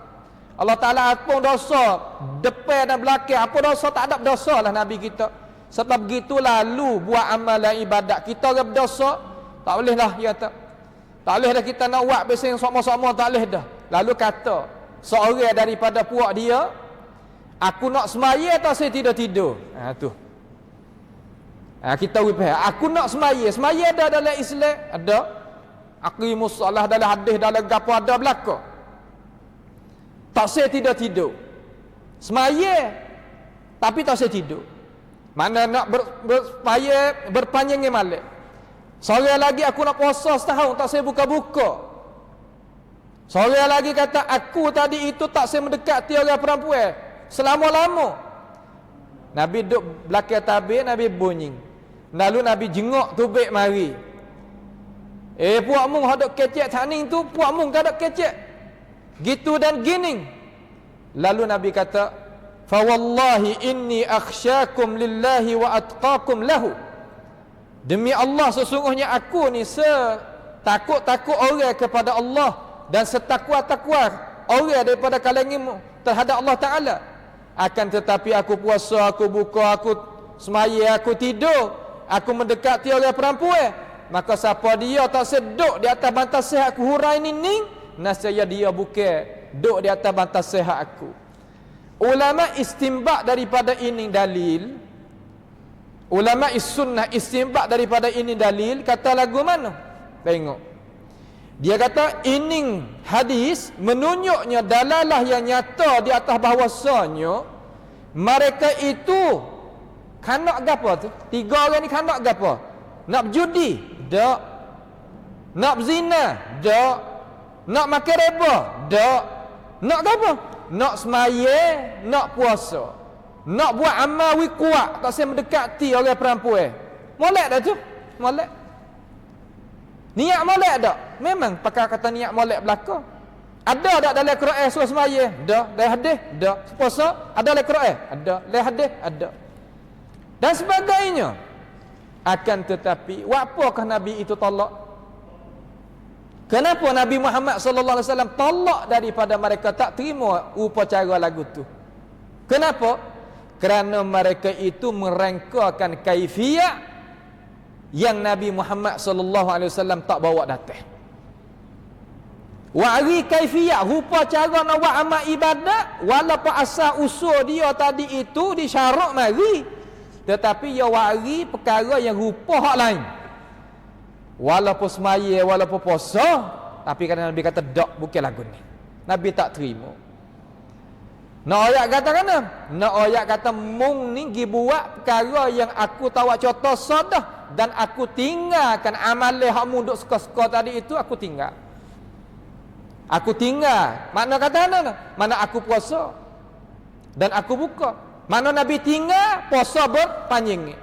Allah Ta'ala ampun dosa depan dan belakang, apa dosa tak ada dosa lah Nabi kita. Sebab begitu lalu buat amalan ibadat, kita orang berdosa tak boleh lah, ya tak. Tak boleh dah kita nak buat biasa sama-sama, tak boleh dah. Lalu kata seorang daripada puak dia, aku nak semaya atau saya tidur-tidur. Tu. Kita faham. Aku nak semaya. Semaya ada dalam Islam, ada. Aqimus solah dalam hadis, dalam gapo ada belaka. Tak saya tidur-tidur. Semaya tapi tak saya tidur. Mana nak berpaya berpanjangnya malam. Sore lagi aku nak puasa setahun, tak saya buka-buka. Sore lagi kata aku tadi itu tak saya mendekati orang perempuan selama-lama. Nabi duduk belakang tabir, Nabi bunyi. Lalu Nabi jenguk tubik mari. Puak mung hadap kecek taning tu, puak mung tak ada kecek. Gitu dan gini. Lalu Nabi kata, fa wallahi inni akhsyakum lillahi wa atqakum lahu. Demi Allah sesungguhnya aku ni setakut-takut orang kepada Allah dan setakwa-takwa orang daripada kalanganmu terhadap Allah Ta'ala. Akan tetapi aku puasa, aku buka, aku semaya, aku tidur, aku mendekati orang perempuan. Maka siapa dia tak seduk di atas bantal sehat aku hurai ni, nasaya dia bukan duduk di atas bantal sehat aku. Ulama istinbat daripada ini dalil. Ulama sunnah istinbat daripada ini dalil. Kata lagu mana? Tengok. Dia kata ini hadis menunjuknya dalalah yang nyata di atas bahawasanya mereka itu kanak gapo tu? 3 orang ni kanak gapo? Nak berjudi? Tak. Nak berzina? Tak. Nak makan riba? Tak. Nak apa? Nak semaya, nak puasa. Nak buat amal kuat, tak saya mendekati orang perempuan. Molek dah tu? Molek. Niat molek tak? Memang pakai kata niat molek belaka. Ada tak dalam Quran suruh semaya? Ada. Dalam hadis? Ada. Puasa? Ada dalam Quran? Ada. Dalam hadis? Ada. Dan sebagainya. Akan tetapi, apakah Nabi itu tolak? Kenapa Nabi Muhammad sallallahu alaihi wasallam tolak daripada mereka, tak terima upacara lagu tu? Kenapa? Kerana mereka itu merangkakan kaifiat yang Nabi Muhammad sallallahu alaihi wasallam tak bawa datang. Wari kaifiat rupa cara nak buat amal ibadat, walaupun asal usul dia tadi itu disyarak mari, tetapi ya wari perkara yang rupa hak lain. Walaupun semaya, walaupun puasa, tapi kadang Nabi kata tak, bukan lagu ni. Nabi tak terima. Nak ayat kata kan? Nak ayat kata mung ni gi buat perkara yang aku tahu contoh sadah dan aku tinggalkan amalan hak mung duk suka-suka tadi itu, aku tinggal. Aku tinggal. Mana kata mana? Mana aku puasa dan aku buka. Mana Nabi tinggal puasa berpanjang.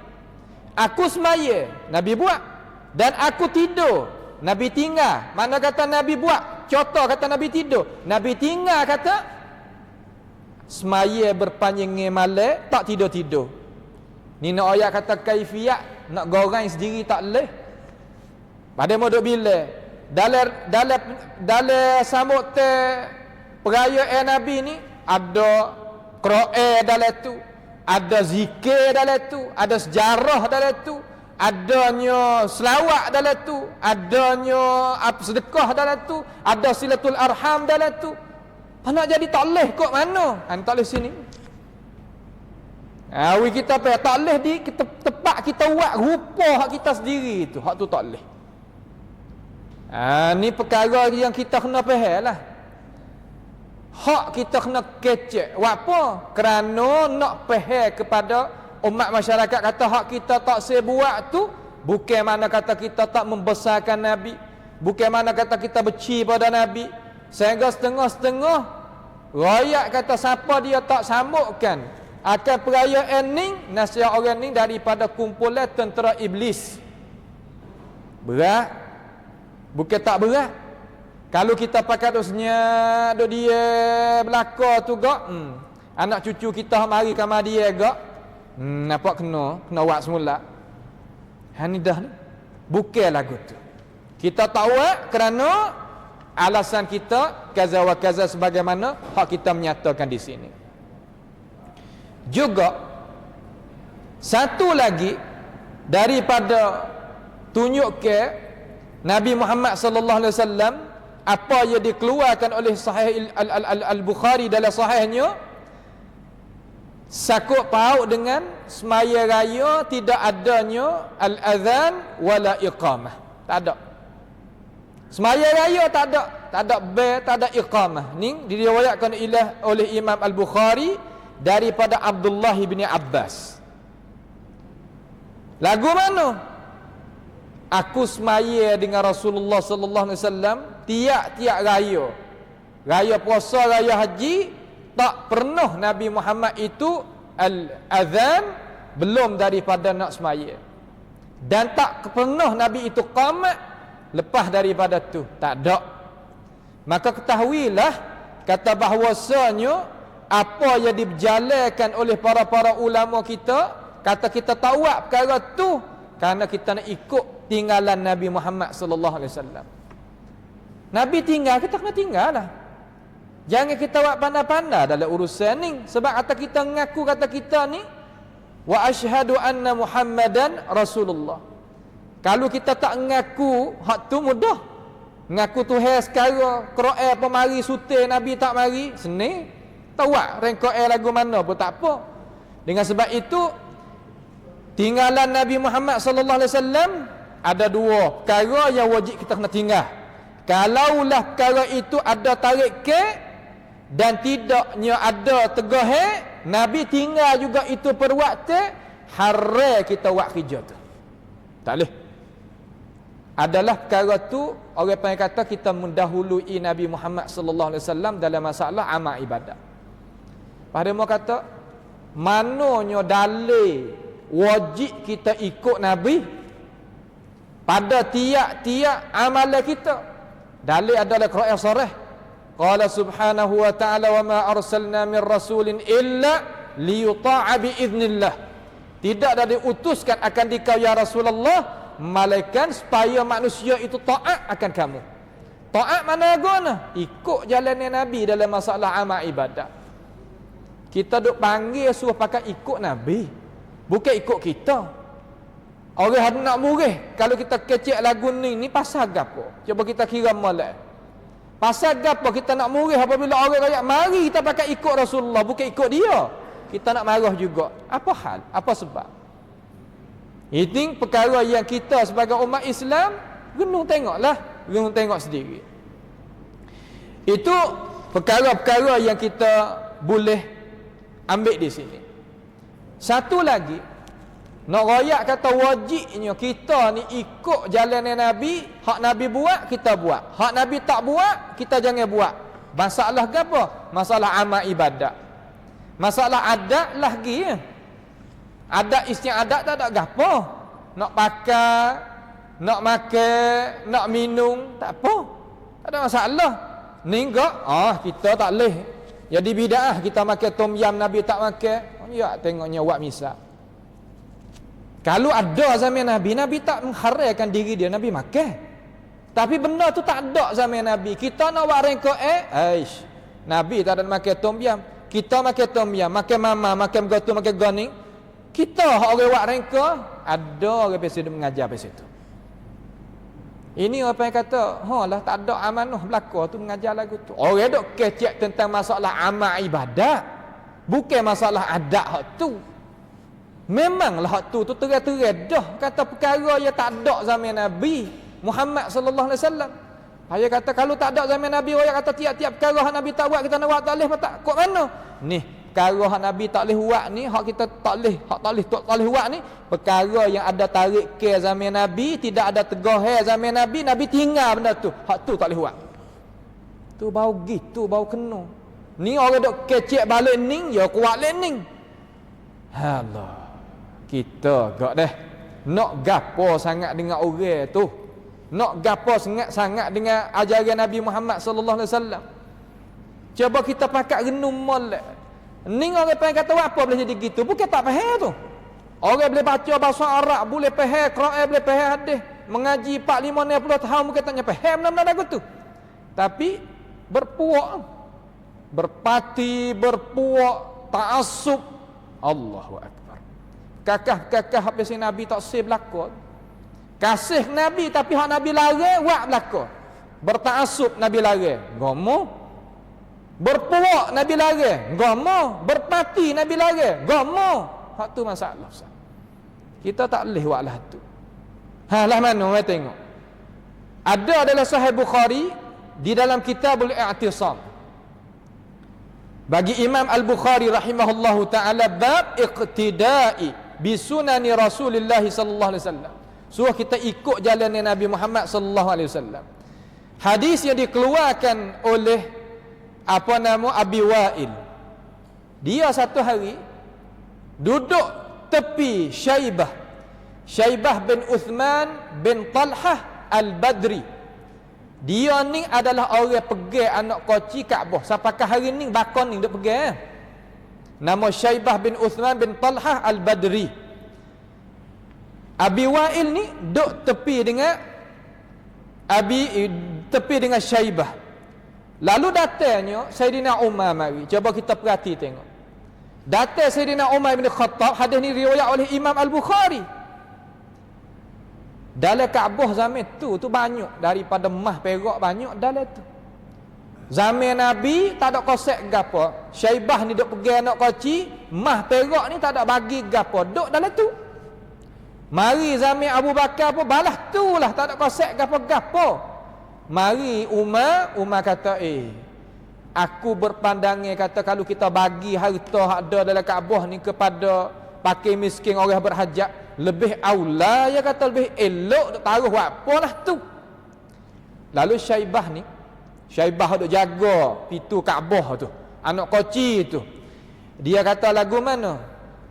Aku semaya, Nabi buat. Dan aku tidur, Nabi tinggal. Mana kata Nabi buat? Contoh kata Nabi tidur. Nabi tinggal kata semaya berpanjang malam, tak tidur-tidur. Ni nak ayat kata kaifiat, nak goreng sendiri tak boleh. Pada modok bila dalam sambut perayaan Nabi ni ada Quran dalam tu, ada zikir dalam tu, ada sejarah dalam tu, adanya selawat dalam tu, adanya sedekah dalam tu, ada silatul arham dalam tu. Nak jadi tak leh kok mana? Tak leh sini. Awi kita apa? Tak leh di tempat kita buat rupa hak kita sendiri tu. Hak tu tak leh. Ni perkara yang kita kena faham lah. Hak kita kena kecek. Buat apa? Kerana nak faham kepada umat masyarakat kata hak kita tak sebuat tu bukan mana kata kita tak membesarkan Nabi, bukan mana kata kita benci pada Nabi. Sehingga setengah-setengah rakyat kata siapa dia tak sambutkan akan perayaan ni, nasihat orang ni daripada kumpulan tentera iblis. Berat? Bukan tak berat. Kalau kita pakai duk senyap, duk dia belaka tu gak, anak cucu kita mari kamar dia gak, nampak kena buat semula. Ni dah ni. Bukan lagu tu. Kita tak buat kerana alasan kita kaza wa kaza sebagaimana hak kita menyatakan di sini. Juga satu lagi daripada tunjuk ke Nabi Muhammad sallallahu alaihi wasallam apa yang dikeluarkan oleh Sahih Al-Bukhari dalam sahihnya, sakut paut dengan semaya raya tidak adanya al-adhan wala iqamah. Tak ada. Semaya raya tak ada bel, tak ada iqamah. Ni diriwayatkan oleh Imam Al-Bukhari daripada Abdullah bin Abbas. Lagu mana? Aku semaya dengan Rasulullah sallallahu alaihi wasallam tiap-tiap raya. Raya puasa, raya haji, tak pernah Nabi Muhammad itu al-adhan belum daripada nak semaya. Dan tak pernah Nabi itu qamat lepas daripada tu. Tak ada. Maka ketahuilah kata bahawasanya apa yang diberjalankan oleh para ulama kita, kata kita tahu perkara tu kerana kita nak ikut tinggalan Nabi Muhammad sallallahu alaihi wasallam. Nabi tinggal, kita kena tinggal lah. Jangan kita buat pandai-pandai dalam urusan ni. Sebab kata kita mengaku kata kita ni wa asyhadu anna Muhammadan Rasulullah. Kalau kita tak mengaku, hak tu mudah. Mengaku Tuhan sekarang, Quran apa mari sutil Nabi tak mari, seni. Tahu tak rengkoe lagu mana pun tak apa. Dengan sebab itu tinggalan Nabi Muhammad sallallahu alaihi wasallam ada dua perkara yang wajib kita kena tinggal. Kalaulah perkara itu ada tarik ke dan tidaknya ada tegah, Nabi tinggal juga itu perwaktu, haram kita buat kerja tu. Tak boleh. Adalah perkara tu orang panggil kata kita mendahului Nabi Muhammad sallallahu alaihi wasallam dalam masalah amal ibadat. Pada mau kata mananya dalil wajib kita ikut Nabi pada tiap-tiap amalan kita. Dalil adalah Quran sharih. Qala subhanahu wa ta'ala wa ma arsalna min rasulin illa liyuta'a bi idznillah. Tidak ada diutuskan akan dikau ya Rasulullah malaikat supaya manusia itu taat akan kamu. Taat mana guna? Ikut jalannya Nabi dalam masalah amal ibadat. Kita duk panggil suruh pakai ikut Nabi, bukan ikut kita. Orang ada nak murih. Kalau kita kecek lagu ni pasal gapo? Cuba kita kira molek. Pasal gapo kita nak murih apabila orang rakyat mari kita pakai ikut Rasulullah, bukan ikut dia. Kita nak marah juga. Apa hal? Apa sebab? Ini perkara yang kita sebagai umat Islam renung tengoklah, renung tengok sendiri. Itu perkara-perkara yang kita boleh ambil di sini. Satu lagi, nak royak kata wajibnya kita ni ikut jalannya Nabi. Hak Nabi buat, kita buat. Hak Nabi tak buat, kita jangan buat. Masalah ke apa? Masalah amal ibadat. Masalah adat lagi ya. Adat istiadat tak ada gapo. Nak pakai, nak makan, nak minum, tak apa. Tak ada masalah. Ni enggak, kita tak leh. Jadi bid'ah kita makan tom yam Nabi tak makan. Ya tengoknya buat misal. Kalau ada zaman Nabi, Nabi tak mengharamkan diri dia Nabi makan. Tapi benda tu tak ada zaman Nabi. Kita nak buat rengkok Nabi tak ada makan tom yam. kita makan tom yam, makan mama, makan gotu, makan goning. Kita hak orang buat rengka, ada orang presiden mengajar pada situ. Ini apa yang kata, lah tak ada amanah belaka tu mengajar lagu tu. Orang dok kecek tentang masalah amal ibadat. Bukan masalah adat hak tu. Memanglah hak tu terang-terang dah kata perkara yang tak ada zaman Nabi Muhammad sallallahu alaihi wasallam. Ayah kata kalau tak ada zaman Nabi, orang kata tiap-tiap perkara hak Nabi tak buat kita nak buat tak boleh tak. Kok mana? Ni perkara hak Nabi tak boleh buat ni, hak kita tak boleh buat ni, perkara yang ada tarik ke zaman Nabi, tidak ada teguh zaman Nabi, Nabi tinggal benda tu. Hak tu tak boleh buat. Tu bau gitu, bau kena. Ni orang dok kecek balik ning, ya kuat lening. Allah. Kita gak dah nak gapo sangat dengan orang tu. Nak gapo sangat dengan ajaran Nabi Muhammad sallallahu alaihi wasallam. Cuba kita pakat renung molek. Ni orang pengen kata apa boleh jadi gitu? Bukan tak faham tu. Orang boleh baca bahasa Arab, boleh faham Quran, boleh faham hadis, mengaji 4 5 60 tahun mungkin tanya faham benda-benda lagu tu. Tapi berpuak, berpati, berpuak, ta'assub. Allahu akbar. Kakah habis Nabi tak sih belaka. Kasih Nabi tapi hak Nabi larang buat belaka. Berta'assub Nabi larang, gomo. Berpuak Nabi larang, gomo. Berpati Nabi larang, gomo. Hak tu masalah. Kita tak boleh buat lah tu. Lah mana mari tengok. Ada dalam Sahih Bukhari di dalam Kitabul I'tisam. Bagi Imam Al-Bukhari rahimahullahu taala bab iqtida'i bisunani Rasulullah sallallahu alaihi wasallam. Suruh kita ikut jalan Nabi Muhammad sallallahu alaihi wasallam. Hadis yang dikeluarkan oleh Abi Wa'il. Dia satu hari duduk tepi Syaibah bin Uthman bin Talhah Al-Badri. Dia ni adalah orang pegang anak koci Kaabah. Sampakah hari ni bakon ni duk pegang. Nama Syaibah bin Uthman bin Talhah Al-Badri. Abi Wa'il ni duk tepi dengan Syaibah. Lalu datangnya Sayyidina Umar mari. Cuba kita perhati tengok. Datang Sayyidina Umar bin Khattab, hadis ni riwayat oleh Imam Al-Bukhari. Dalam Kaabah zaman tu banyak daripada emas perak banyak dalam tu. Zaman Nabi tak ada kosek gapo. Syaibah ni duk pegang anak koci, emas perak ni tak ada bagi gapo. Duk dalam tu. Mari zaman Abu Bakar pun balas tu lah, tak ada kosek gapo-gapo. Mari Umar kata, aku berpandangan kata kalau kita bagi harta ada dalam Kaabah ni kepada pakai miskin orang berhajat, lebih aula ya kata lebih elok taruh apalah tu. Lalu Syaibah duk jaga pintu Kaabah tu, anak koci tu. Dia kata lagu mana?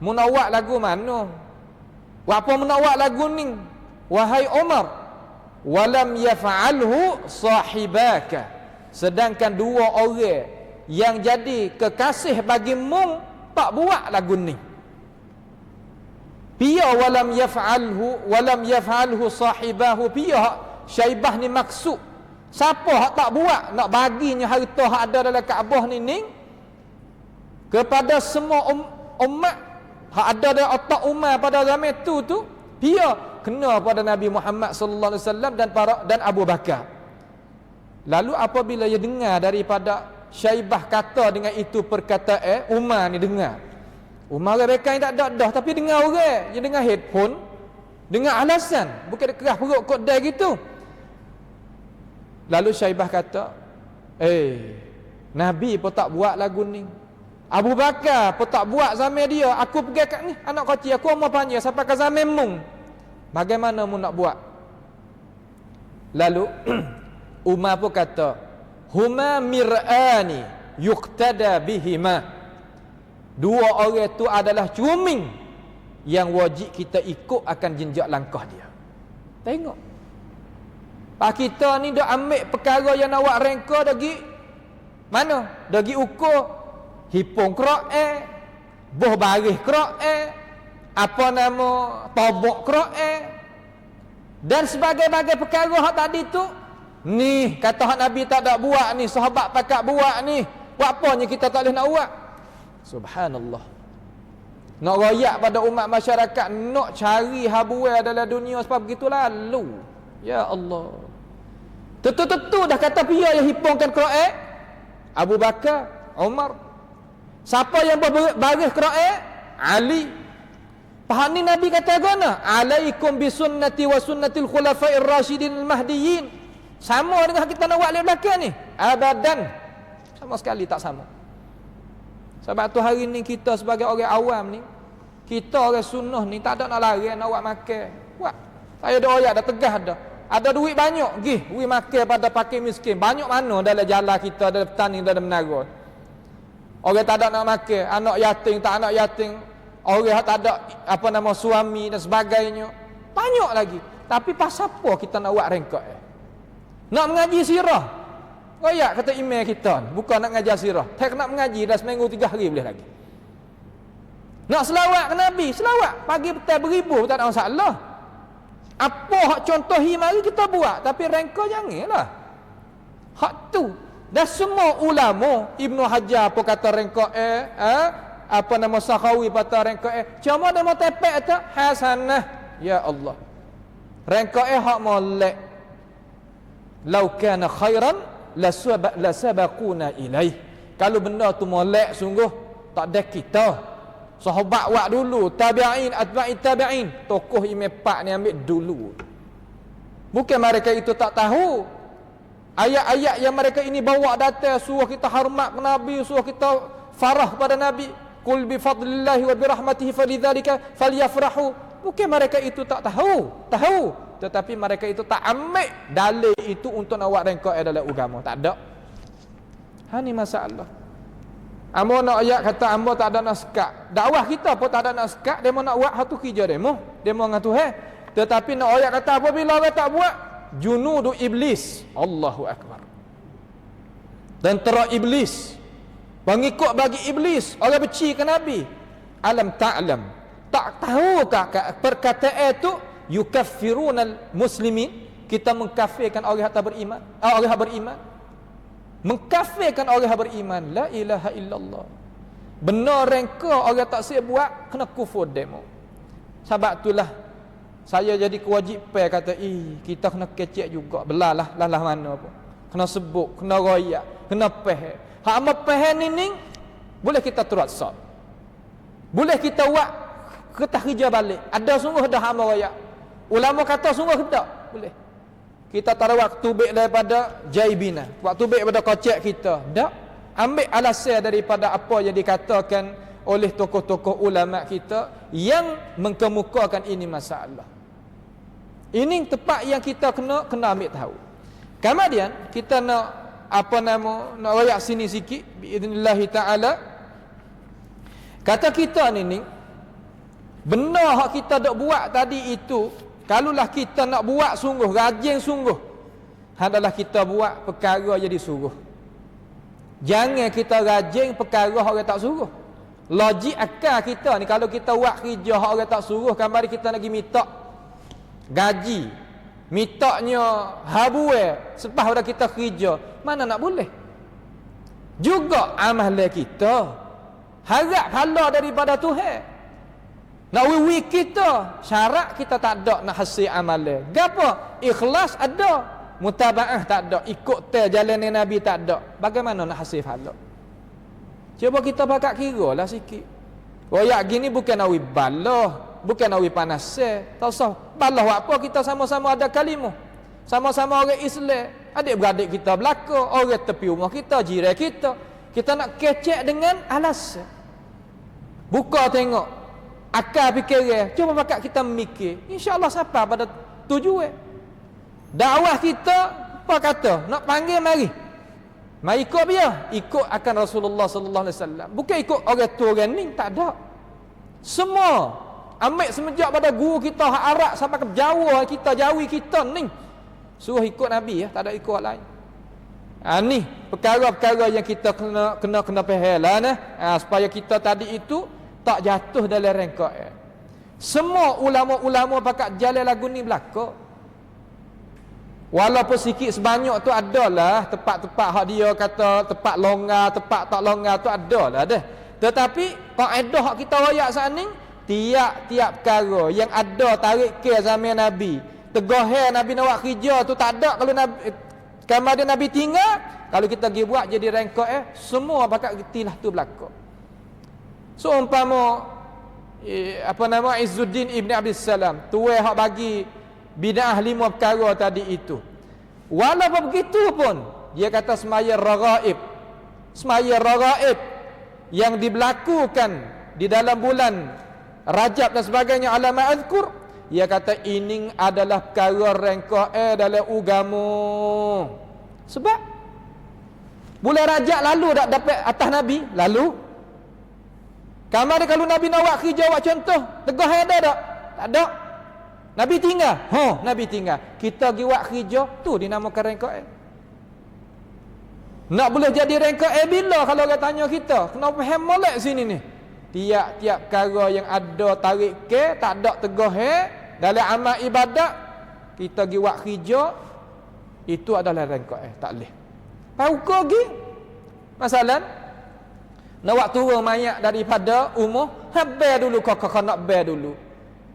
Munawak lagu mana? Apa munawak lagu ni? Wahai Umar, walam yaf'alhu sahibaka. Sedangkan dua orang yang jadi kekasih bagi mung tak buat lagu ni. Pia walam yaf'alhu sahibahu, pia Syaibah ni maksud siapa hak tak buat nak baginya harta hak ada dalam Kaabah ni kepada semua umat hak ada dalam otak umat pada zaman tu pia kena pada Nabi Muhammad sallallahu alaihi wasallam dan Abu Bakar. Lalu apabila dia dengar daripada Syaibah kata dengan itu perkataan, Umar ni dengar. Umar mereka yang tak ada dah tapi dengar orang, dia dengar headphone, dengar alasan, bukan kerah perut kod dah gitu. Lalu Syaibah kata, Nabi pun tak buat lagu ni, Abu Bakar pun tak buat zaman dia, aku pergi kat ni anak koci aku mau panggil sampai ke zaman mung, bagaimana mu nak buat? Lalu Umar pun kata, huma mir'ani yuqtada bihima. Dua orang tu adalah cermin yang wajib kita ikut akan jenjak langkah dia. Tengok. Pak kita ni dah ambil perkara yang nak buat rengka dagi mana? Dagi ukur hipung Quran, boh baris Quran, apa nama tobok Quran dan sebagai-bagai perkara hak tadi tu. Ni kata hak Nabi tak ada buat ni, sahabat pakat buat ni. Buat apanya kita tak boleh nak buat? Subhanallah. Nak royak pada umat masyarakat, nak cari habuai dalam dunia sebab begitu lalu. Ya Allah. Tentu-tentu dah kata pia yang hipungkan Quran, Abu Bakar, Umar. Siapa yang berbaris Quran? Ali. Faham ni Nabi kata gana? Alaikum bisunnati wa sunnatil khulafair rasyidin al-mahdiyyin. Sama dengan kita nak buat di belakang ni? Abadan. Sama sekali tak sama. Sebab tu hari ni kita sebagai orang awam ni, kita orang sunnah ni tak ada nak lari nak buat makan. Buat. Saya ada ayat dah tegah dah. Ada duit banyak, pergi we makan pada pakai miskin. Banyak mana dalam jalan kita, dalam petani, dalam menara. Orang tak ada nak makan, anak yatim, tak anak yatim, orang tak ada apa nama suami dan sebagainya. Banyak lagi. Tapi pasal apa kita nak buat rengkok? Nak mengaji sirah. Royak kata email kita, bukan nak ngajar sirah. Tak nak mengaji dah seminggu 3 hari boleh lagi. Nak selawat ke Nabi, selawat pagi petang beribu tak ada masalah. Apa hak contohi mari kita buat, tapi rengkok janganlah. Hak tu. Dan semua ulama, Ibnu Hajar pun kata rengkok apa nama Sakhawi kata rengkok cuma dia mau tepek tu hasanah. Ya Allah. Rengkok hak molek. Lau kana khairan la sabaquna ilaih. Kalau benda tu molek sungguh tak ada kita. Sahabat buat dulu, tabi'in, atba'i tabi'in, tokoh Imam Pak ni ambil dulu. Bukan mereka itu tak tahu. Ayat-ayat yang mereka ini bawa datang suruh kita hormat ke Nabi, suruh kita farah kepada Nabi. Qul bi fadlillahi wa bi rahmatihi falidzalika falyafrahu. Bukan mereka itu tak tahu, tahu. Tetapi mereka itu tak ambil dalil itu untuk nak buat rengkok dalam agama. Tak ada. Ha ni masalah. Amo nak ayat kata amo tak ada naskah. Dakwah kita pun tak ada naskah, demo nak buat satu kerja demo dengan Tuhan. Tetapi nak ayat kata apabila orang tak buat, junudu iblis. Allahu akbar. Dan tera iblis, pengikut bagi iblis, orang benci ke Nabi. Alam ta'lam. Tak tahukah perkataan itu yukaffirunal muslimin, kita mengkafirkan orang yang tak beriman, orang yang beriman. Mengkafirkan orang yang beriman. La ilaha illallah. Benar rengka orang tak siap buat, kena kufur demo. Sebab itulah saya jadi kewajipan kata, kita kena kecek juga. Belalah mana pun. Kena sebut, kena royak, kena peh. Hak ama peh ni boleh kita terasa. Boleh kita buat kita kerja balik. Ada sungguh dah hama royak. Ulama kata sungguh tak? Boleh. Kita taruh waktu baik daripada jaibina, waktu baik daripada kocek kita. Tak. Ambil alasan daripada apa yang dikatakan oleh tokoh-tokoh ulama kita yang mengkemukakan ini masalah. Ini tempat yang kita kena ambil tahu. Kemudian kita nak apa nama, nak royak sini sikit biidznillah taala. Kata kita ni benar hak kita dak buat tadi itu, kalaulah kita nak buat sungguh, rajin sungguh, adalah kita buat perkara yang disuruh. Jangan kita rajin perkara orang tak suruh. Logik akal kita ni, kalau kita buat kerja orang tak suruh, kembali kita lagi minta gaji, mintanya habuai selepas dah kita kerja, mana nak boleh. Juga amalan kita harap hala daripada Tuhan. Nak wiwi kita, syarat kita tak ada nak hasil amalan. Gapo? Ikhlas ada, mutabaah tak ada, ikut jalan Nabi tak ada. Bagaimana nak hasil pahala? Cuba kita bakak kira lah sikit. Royak gini bukan nak balah, bukan nak panas. Tak usah balah apa, kita sama-sama ada kalimah. Sama-sama orang Islam, adik-beradik kita belaka, orang tepi rumah kita, jiran kita. Kita nak kecek dengan alasan. Buka tengok akal fikir, cuba pakak kita mikir, insya-Allah siapa pada tujuan. Dakwah kita apa kata? Nak panggil mari. Mari ikut dia, ikut akan Rasulullah sallallahu alaihi wasallam. Bukan ikut orang tu orang ni, tak ada. Semua ambil semenjak pada guru kita hak Arab sampai ke Jawa kita, Jawi kita ni. Suruh ikut Nabi ya, tak ada ikut orang lain. Ni perkara-perkara yang kita kena faham lah nah. Supaya kita tadi itu tak jatuh dalam rengkok. Semua ulama-ulama pakat jalan lagu ni belaka. Walaupun sikit sebanyak tu adalah tempat-tempat hak dia kata tempat longgar, tempat tak longgar tu adalah dah. Tetapi kaedah hak kita royak saat ni, tiap-tiap perkara yang ada tarik ke zaman Nabi, tegohar Nabi nak buat kerja tu tak ada, kalau Nabi kemudian Nabi tinggal, kalau kita pergi buat jadi rengkok semua bakat getilah tu berlaku. So umpama Izzuddin Ibn Abdul Salam tuai hak bagi bid'ah 5 perkara tadi itu. Walaupun begitu pun dia kata semaya raghaib yang diberlakukan di dalam bulan Rajab dan sebagainya, alama azkur, dia kata ini adalah perkara rengkok dalam agama. Sebab bulan Rajab lalu tak dapat atas Nabi lalu. Kamar dia kalau Nabi nak buat kerja, buat contoh, tegah ada tak? Tak ada. Nabi tinggal. Nabi tinggal. Kita pergi buat kerja, tu dinamakan rengkok. Nak boleh jadi rengkok bila kalau orang tanya kita, kenapa faham molek sini ni? Tiap-tiap perkara yang ada tarik ke, tak ada tegah dalam amal ibadat, kita pergi buat kerja, itu adalah rengkok. Tak boleh. Pauka lagi. Masalah nak buat turun mayat daripada umur, bear dulu, kau nak bear dulu.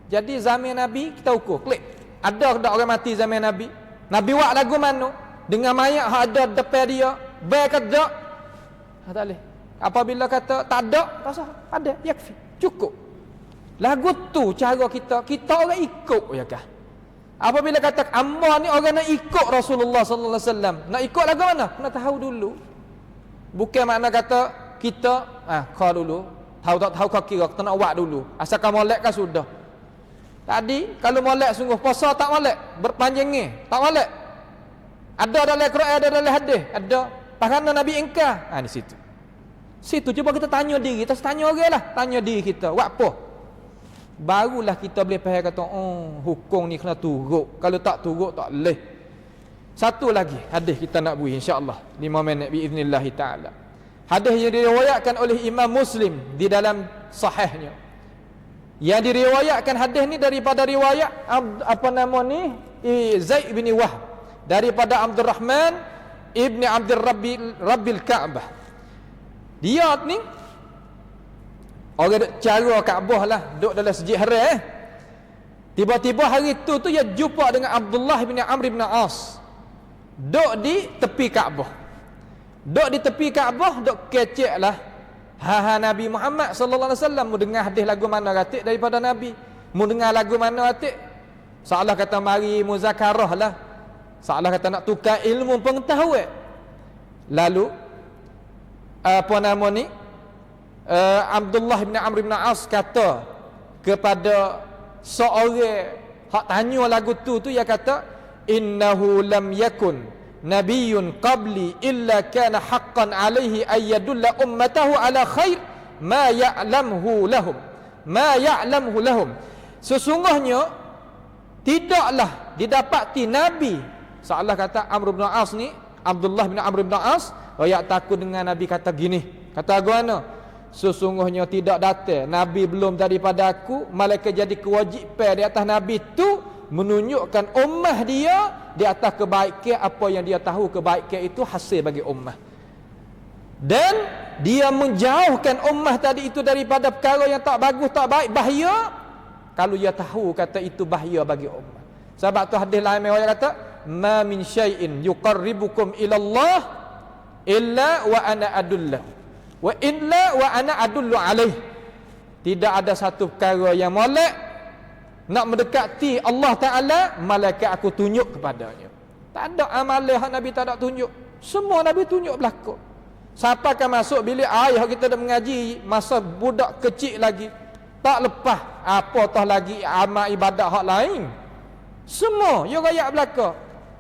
Jadi zaman Nabi kita ukur, klik. Ada tak orang mati zaman Nabi? Nabi buat lagu mana? Dengan mayat hak ada depan dia, bear ke tak? Tak boleh. Apabila kata tak ada, tak sah. Ada, yakfi. Cukup. Lagu tu cara kita orang ikut ya kah? Apabila kata amba ni orang nak ikut Rasulullah sallallahu alaihi wasallam, nak ikut lagu mana? Kena tahu dulu. Bukan makna kata kita kau dulu, tahu tak tahu kau kira, kita nak buat dulu. Asalkan molek kan sudah. Tadi kalau molek sungguh puasa tak molek, berpanjangnya tak molek. Ada dalam Quran, ada dalam hadis, ada. Pakarana Nabi engkar. Di situ. Situ cuba kita tanya diri, kita tanya oranglah, tanya diri kita, buat apa? Barulah kita boleh faham kata, hukum ni kena turut. Kalau tak turut tak boleh. Satu lagi hadis kita nak beri insya-Allah 5 minit biiznillah taala. Hadis yang diriwayatkan oleh Imam Muslim di dalam sahihnya. Yang diriwayatkan hadis ni daripada riwayat Zaid bin Wahb, daripada Abdurrahman ibni Abdul Rabbil Ka'bah. Dia ni orang cara Kaabah lah, duduk dalam Masjid Haram. Tiba-tiba hari tu dia jumpa dengan Abdullah bin Amr bin As. Duduk di tepi Kaabah. Duduk di tepi Kaabah, duduk kecek lah. Nabi Muhammad sallallahu alaihi wasallam mu dengar hadis lagu mana ratik daripada Nabi. Mu dengar lagu mana ratik. Seolah kata mari muzakarah lah. Seolah kata nak tukar ilmu pengetahuan. Lalu Abdullah bin Amr bin As kata kepada seorang hak tanya lagu tu dia kata, innahu lam yakun nabiyyun qabli illa kana haqqan alaihi ay yadulla ummatahu ala khair ma ya'lamhu lahum. Sesungguhnya tidaklah didapati nabi, seolah kata Amr bin As ni, Abdullah bin Amr bin As royak takut dengan Nabi kata gini, kata agwana, sesungguhnya tidak datang Nabi belum daripada aku, malaikat jadi kewajipan di atas Nabi tu menunjukkan ummah dia di atas kebaikan apa yang dia tahu kebaikan itu hasil bagi ummah, dan dia menjauhkan ummah tadi itu daripada perkara yang tak bagus, tak baik, bahaya, kalau dia tahu kata itu bahaya bagi ummah. Sebab tu hadis lain yang kata, ma min syai'in yuqarribukum ila Allah illa wa ana adullahu wa illa wa ana adullu alaih. Tidak ada satu perkara yang molek nak mendekati Allah Ta'ala, malaikat aku tunjuk kepadanya. Tak ada amalan yang Nabi tak ada tunjuk. Semua Nabi tunjuk berlaku. Siapa akan masuk bilik ayah kita dah mengaji masa budak kecil lagi, tak lepas apa tah lagi amal ibadat hak lain. Semua dia rakyat belaka.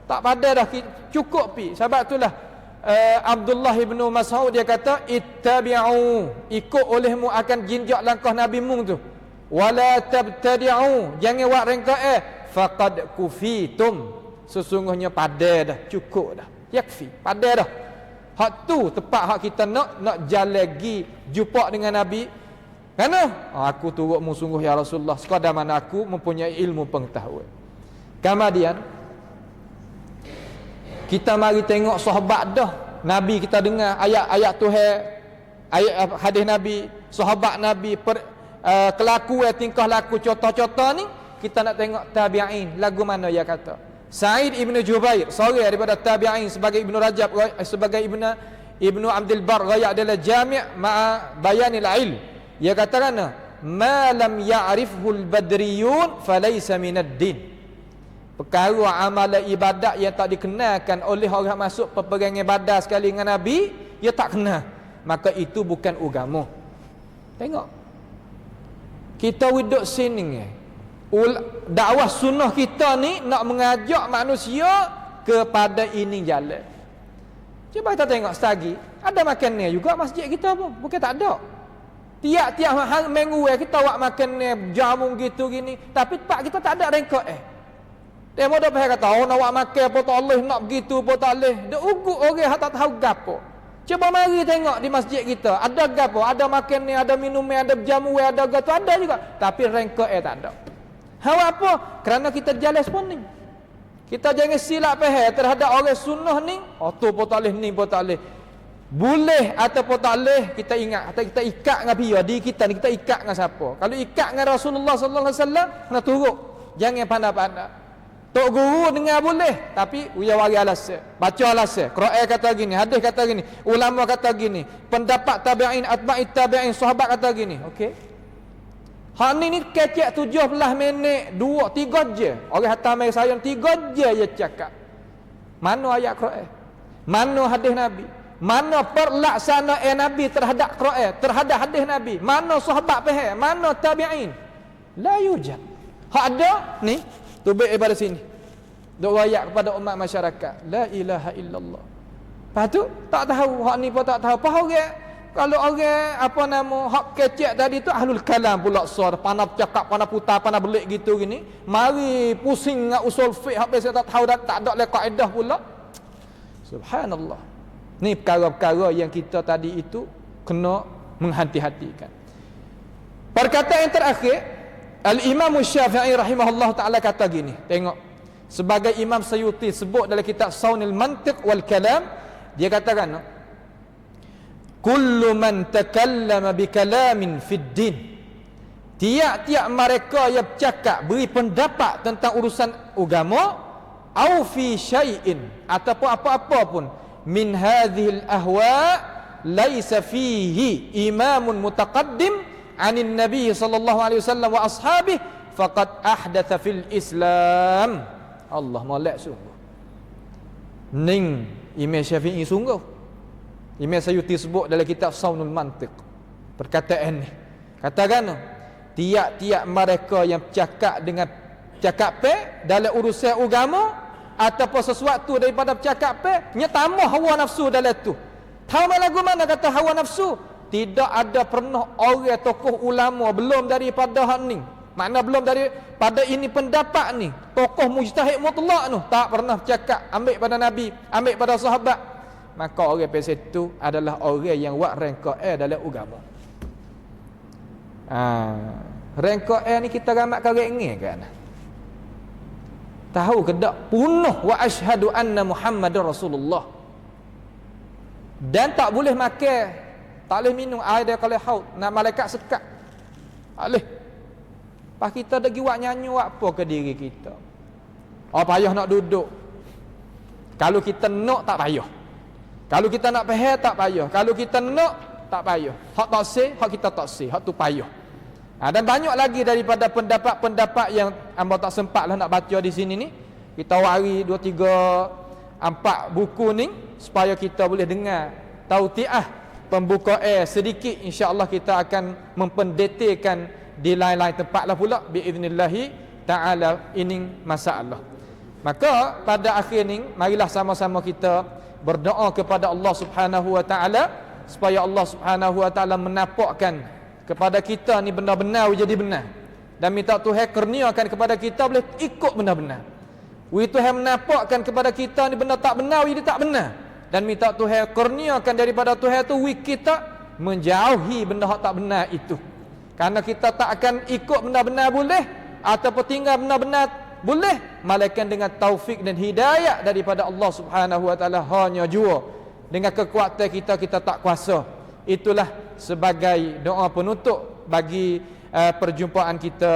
Tak pada dah cukup pi. Sebab itulah Abdullah bin Mas'ud dia kata, ittabi'u, ikut olehmu akan jinjak langkah Nabi mu tu. Wala tabtadi'u, jangan buat rengkak faqad kufitum, sesungguhnya pada dah, cukup dah, yakfi, pada dah. Hak tu tepat hak kita nak jalan lagi jumpa dengan Nabi. Kerana aku turutmu sungguh ya Rasulullah, sekadar mana aku mempunyai ilmu pengetahuan. Kemudian kita mari tengok sahabat dah. Nabi kita dengar ayat-ayat Tuhan ayat hadis Nabi, sahabat Nabi, kelakuan tingkah laku contoh-contoh ni kita nak tengok tabi'in lagu mana dia kata. Sa'id ibn Jubair seorang daripada tabi'in sebagai Ibnu Rajab, sebagai Ibnu Abdul Bar raya adalah jami' ma'a bayanil ilm. Dia katakan ma lam ya'rifhul badriyun falaysa minad din. Perkara amalan ibadat yang tak dikenalkan oleh orang masuk peperangan Badar sekali dengan Nabi, dia tak kenal, maka itu bukan agama. Tengok, kita duduk sini, dakwah sunnah kita ni nak mengajak manusia kepada ini jalan. Cuba kita tengok setagi, ada makan ni juga masjid kita pun, bukan tak ada. Tiap-tiap minggu kita buat makan ni jamu gitu gini, tapi tempat kita tak ada rengkok dia mau dah kata, oh nak buat makan apa tak boleh, nak begitu apa tak boleh. Dia ugut orang yang tak tahu gapo. Cuba mari tengok di masjid kita, ada gapo, ada makan ni, ada minum ni, ada jamu, ada gato, ada juga. Tapi rengkok tak ada. Hawa apa? Kerana kita jalan sepening. Kita jangan silap faham terhadap orang sunnah ni, oh tu apa tak boleh, ni apa tak boleh. Boleh ataupun tak boleh, kita ingat, atau kita ikat dengan dia, di kita ni kita ikat dengan siapa? Kalau ikat dengan Rasulullah sallallahu alaihi wasallam, kena turut. Jangan pandai-pandai. Tok guru dengar boleh, tapi uya wari alasan, baca alasan. Quran kata gini, hadis kata gini, ulama kata gini, pendapat tabi'in, atba'it tabi'in, sahabat kata gini. Okey. Hak ni kecek 17 minit, 2 3 je. Orang hantar mai saya 3 je dia cakap. Mana ayat Quran? Mana hadis Nabi? Mana perlaksanaan Nabi terhadap Quran, terhadap hadis Nabi? Mana sahabat faham? Mana tabi'in? La yujad. Hak ada ni tu baik daripada sini. Duk rakyat kepada umat masyarakat. La ilaha illallah. Lepas tu tak tahu hak ni pun tak tahu. Apa orang kalau orang apa nama hak kecek tadi tu ahlul kalam pula sor, pandai cakap, pandai putar, pandai belik gitu gini. Mari pusing dengan usul fiqh hak biasa tak tahu tak ada le kaedah pula. Subhanallah. Ni perkara-perkara yang kita tadi itu kena menghati-hatikan. Perkataan yang terakhir Al-Imam Syafi'i rahimahullah ta'ala kata gini, tengok, sebagai Imam Sayuti sebut dalam kitab Saunil Mantiq wal Kalam, dia katakan kullu man takallama bi kalamin fid din, tiap-tiap mereka yang bercakap beri pendapat tentang urusan agama, au fi syai'in, ataupun apa-apa pun, min hadhil ahwa laisa fihi imamun mutaqaddim anin Nabi sallallahu alaihi wasallam wa ashabih faqad ahdatha fil Islam. Allah molek sungguh. Ning Imam Syafi'i sungguh. Imam Sayuti sebut dalam kitab Saunul Mantiq. Perkataan ni. Katakan tiap-tiap mereka yang bercakap dengan cakap dalam urusan agama ataupun sesuatu daripada bercakap nya tambah hawa nafsu dalam tu. Tahu lagu mana kata hawa nafsu? Tidak ada pernah orang tokoh ulama belum daripada hak ni, makna belum daripada ini pendapat ni, tokoh mujtahid mutlak tu tak pernah bercakap ambil pada Nabi, ambil pada sahabat, maka orang pasal itu adalah orang yang buat rangka dalam agama. Rangka ni kita ramat kau ingin kan? Tahu ke tak? Punuh wa asyhadu anna Muhammadar Rasulullah. Dan tak boleh makan, tak boleh minum air dia kalau haud, nak malaikat sekat. Tak boleh. Pas kita dah buat nyanyi apa ke diri kita. Oh payah nak duduk. Kalau kita nak tak payah. Kalau kita nak faham tak payah. Kalau kita nak tak payah. Hak tak sah, hak kita tak sah, hak tu payah. Dan banyak lagi daripada pendapat-pendapat yang hamba tak sempatlah nak baca di sini ni. Kita wari 2 3 4 buku ni supaya kita boleh dengar tautiah pembukaan sedikit, insya-Allah kita akan mempendetailkan di lain-lain tempat lah pula biiznillahi taala ini masalah. Maka pada akhir ni marilah sama-sama kita berdoa kepada Allah Subhanahu wa taala supaya Allah Subhanahu wa taala menampakkan kepada kita ni benar-benar jadi benar, dan minta Tuhan kurniakan kepada kita boleh ikut benar-benar. Tuhan menampakkan kepada kita ni benda tak benar jadi tak benar, dan minta Tuhan kurniakan daripada Tuhan tu kita menjauhi benda yang tak benar itu. Karena kita tak akan ikut benar-benar boleh ataupun tinggal benar-benar boleh, melainkan dengan taufik dan hidayah daripada Allah Subhanahu wa taala. Hanya jua dengan kekuatan kita tak kuasa. Itulah sebagai doa penutup bagi perjumpaan kita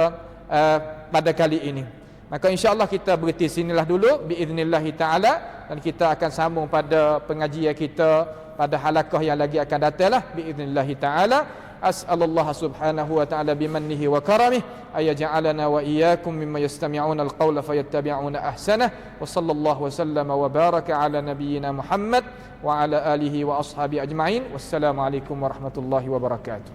pada kali ini. Maka insya-Allah kita berhenti sinilah dulu biiznillah taala, dan kita akan sambung pada pengajian kita pada halaqah yang lagi akan datanglah biiznillah taala. As'alullah subhanahu wa ta'ala bimannihi wa karamih ayaj'alana wa iyyakum mimman yastami'una al-qawla fayattabi'una ahsanah, wa sallallahu wa sallama wa baraka ala nabiyyina Muhammad wa ala alihi wa ashabi ajma'in. Wassalamu alaikum warahmatullahi wabarakatuh.